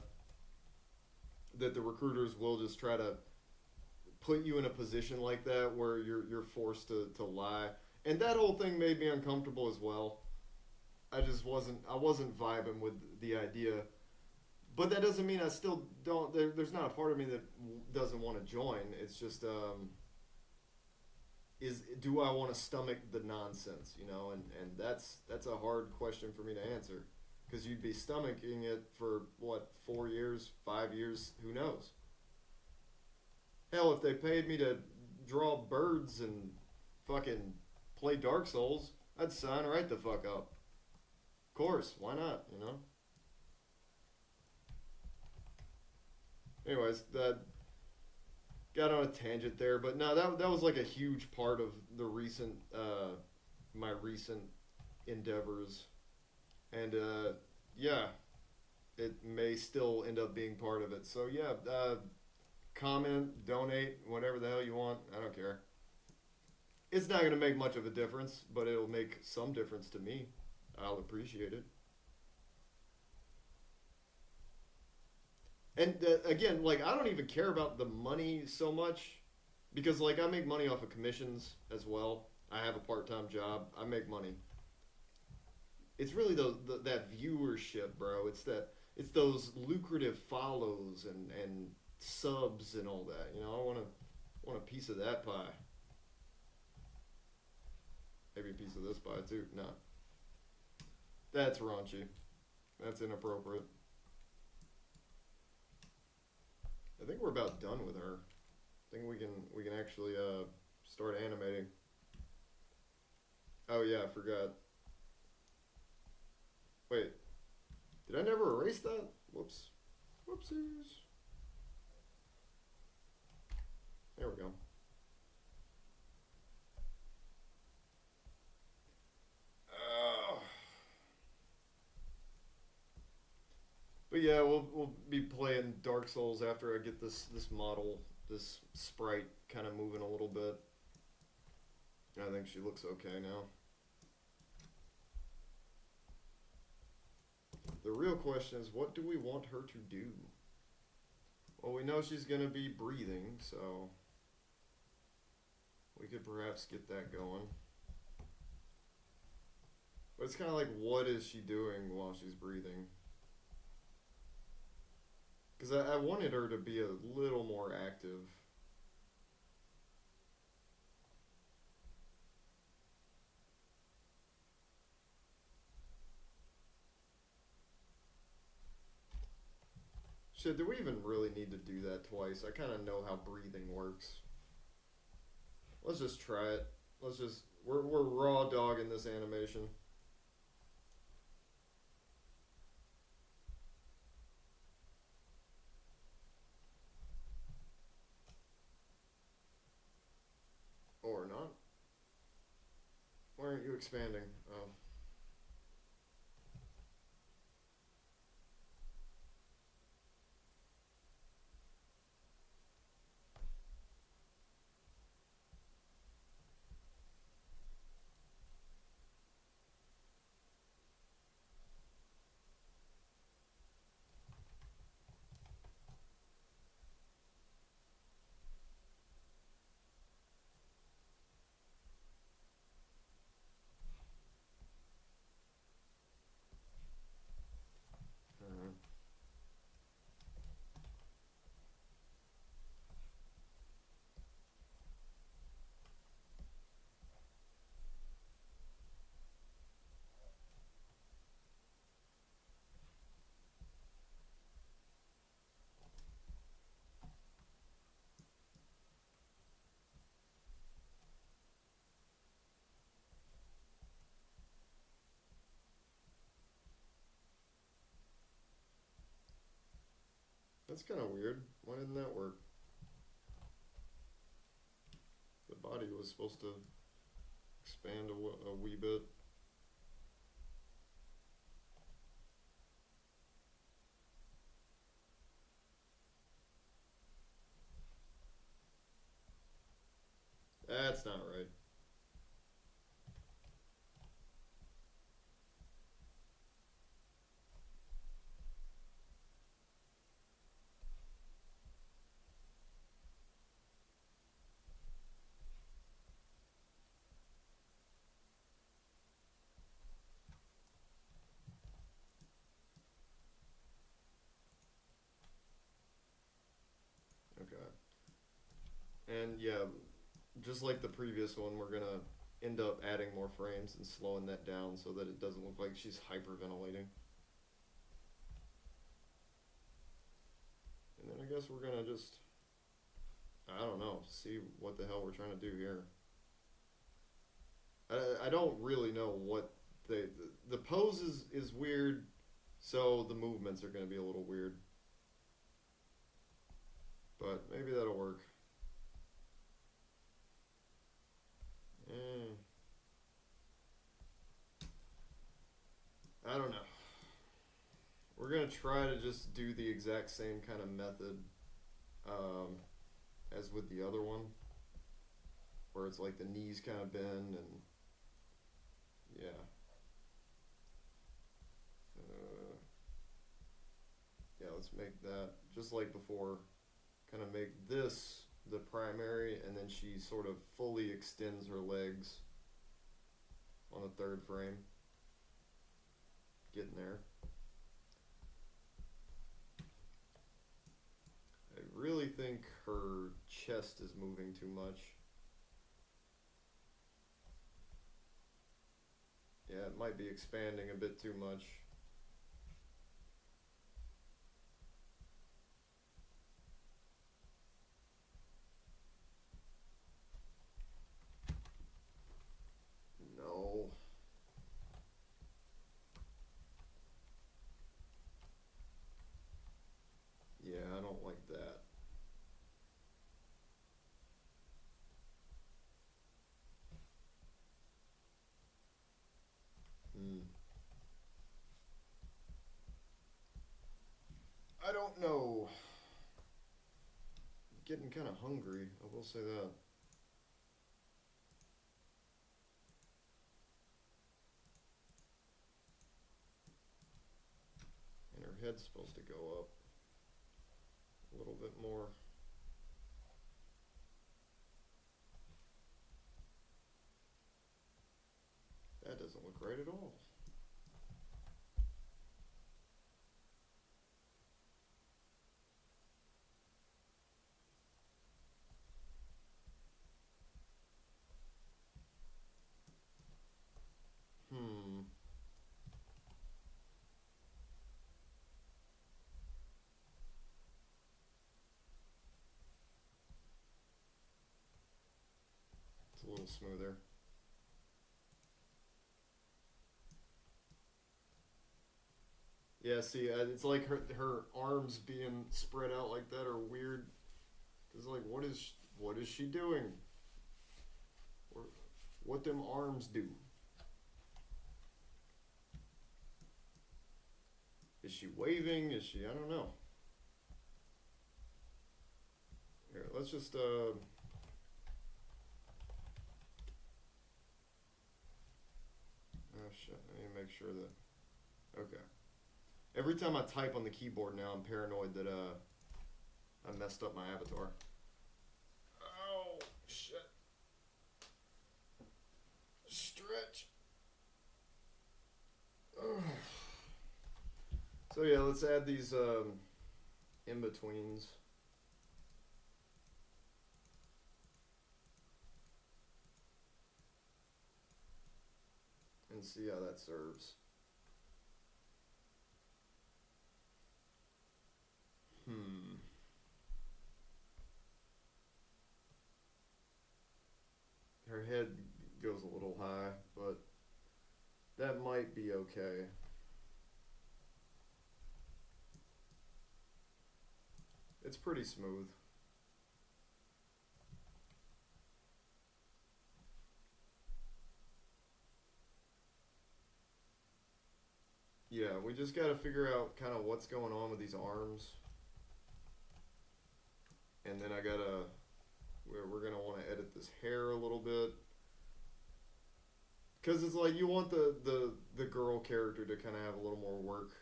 That the recruiters will just try to put you in a position like that where you're forced to lie. And that whole thing made me uncomfortable as well. I wasn't vibing with the idea. But that doesn't mean I still don't there's not a part of me that doesn't want to join. It's just do I want to stomach the nonsense, and that's a hard question for me to answer because you'd be stomaching it for what 4 years, 5 years, who knows? Hell, if they paid me to draw birds and fucking play Dark Souls, I'd sign right the fuck up. Of course, why not? Anyways, that got on a tangent there, but no, that was like a huge part of the recent my recent endeavors, and yeah, it may still end up being part of it. So yeah, comment, donate, whatever the hell you want. I don't care. It's not gonna make much of a difference, but it'll make some difference to me. I'll appreciate it. And again, like I don't even care about the money so much because like I make money off of commissions as well. I have a part-time job. I make money. It's really that viewership, bro. It's those lucrative follows and subs and all that. I want a piece of that pie. Maybe a piece of this pie too. No. That's raunchy. That's inappropriate. I think we're about done with her. I think we can actually start animating. Oh yeah, I forgot. Wait, did I never erase that? Whoops. Whoopsies. There we go. But yeah, we'll be playing Dark Souls after I get this model, this sprite kind of moving a little bit. I think she looks okay now. The real question is, what do we want her to do? Well, we know she's going to be breathing, so we could perhaps get that going. But it's kind of like, what is she doing while she's breathing? Because I wanted her to be a little more active. Shit, do we even really need to do that twice? I kind of know how breathing works. Let's just try it. Let's just. We're raw dogging this animation. Or not. Why aren't you expanding? Oh. Alright. That's kind of weird. Why didn't that work? The body was supposed to expand a wee bit. That's not right. Okay. And yeah, just like the previous one, we're gonna end up adding more frames and slowing that down so that it doesn't look like she's hyperventilating. And then I guess we're gonna just, I don't know, see what the hell we're trying to do here. I don't really know what the pose is weird, so the movements are gonna be a little weird. But maybe that'll work. Eh, I don't know. We're gonna try to just do the exact same kind of method um, as with the other one, where it's like the knees kind of bend and yeah. Uh, yeah, let's make that just like before. Kind of make this the primary, and then she sort of fully extends her legs on the third frame. Getting there. I really think her chest is moving too much. Yeah, it might be expanding a bit too much. No. Yeah, I don't like that. Hmm. I don't know. I'm getting kind of hungry. I will say that. And her head's supposed to go up a little bit more. That doesn't look right at all. smoother. Yeah, see, it's like her arms being spread out like that are weird. Cause like, what is she doing? Or what them arms do? Is she waving? Is she? I don't know. Here, let's just oh shit! I need to make sure that. Okay. Every time I type on the keyboard now, I'm paranoid that I messed up my avatar. Oh shit! Stretch. Ugh. So yeah, let's add these in betweens. And see how that serves. Her head goes a little high, but that might be okay. It's pretty smooth. Yeah, we just got to figure out kind of what's going on with these arms. And then we're going to want to edit this hair a little bit. Because it's like you want the girl character to kind of have a little more work.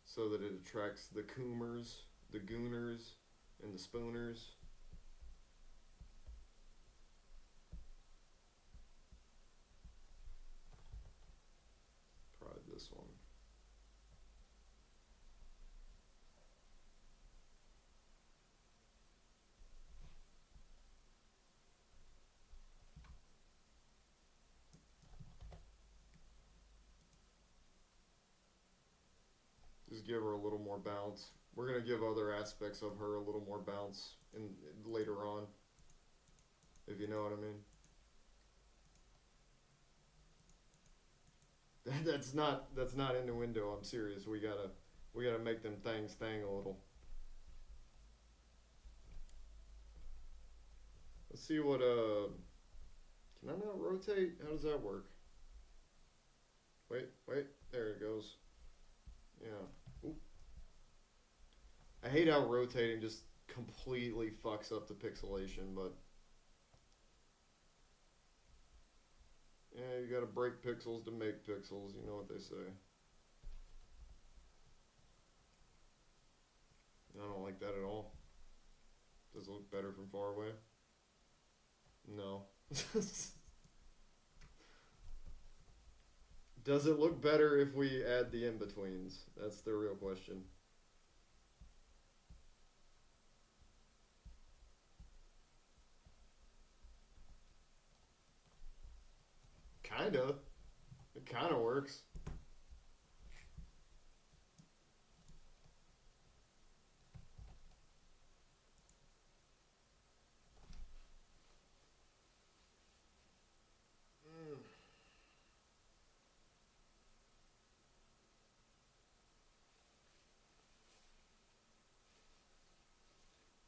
So that it attracts the coomers, the gooners, and the spooners. Probably this one. Just give her a little more bounce. We're gonna give other aspects of her a little more bounce in later on, if you know what I mean. That's not innuendo. I'm serious. We gotta make them things thang a little. Let's see what can I not rotate? How does that work? Wait, there it goes. Yeah. Oop. I hate how rotating just completely fucks up the pixelation, but yeah, you gotta break pixels to make pixels, you know what they say. I don't like that at all. Does it look better from far away? No. Does it look better if we add the in-betweens? That's the real question. Kinda. It kinda works. Mm.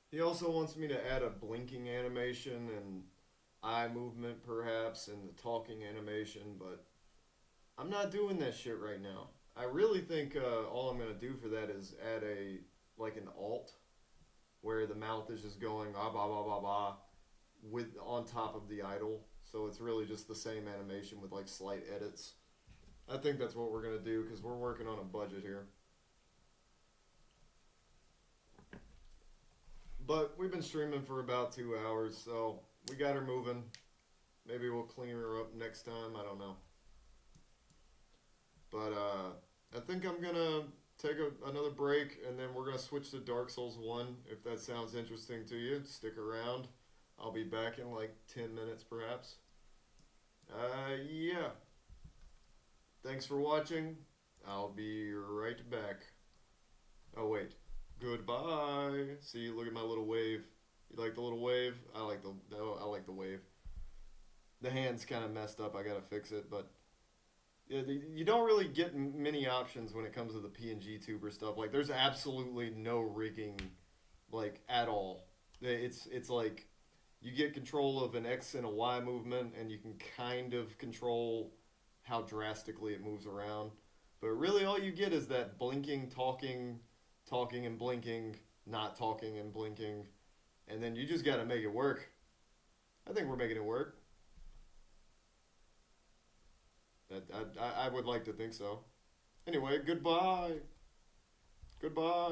He also wants me to add a blinking animation and eye movement perhaps and the talking animation, but I'm not doing that shit right now. I really think all I'm gonna do for that is add a like an alt where the mouth is just going ah ba ba ba ba with on top of the idle. So it's really just the same animation with like slight edits. I think that's what we're gonna do because we're working on a budget here. But we've been streaming for about 2 hours, so we got her moving. Maybe we'll clean her up next time. I don't know. But I think I'm gonna take another break, and then we're gonna switch to Dark Souls 1. If that sounds interesting to you, stick around. I'll be back in like 10 minutes, perhaps. Yeah. Thanks for watching. I'll be right back. Oh wait. Goodbye. See, look at my little wave. You like the little wave? I like the wave. The hand's kind of messed up. I gotta fix it, but yeah, you don't really get many options when it comes to the PNG tuber stuff. Like, there's absolutely no rigging, like at all. It's like you get control of an X and a Y movement, and you can kind of control how drastically it moves around. But really, all you get is that blinking, talking, talking and blinking, not talking and blinking, and then you just got to make it work. I think we're making it work. I would like to think so. Anyway, goodbye. Goodbye.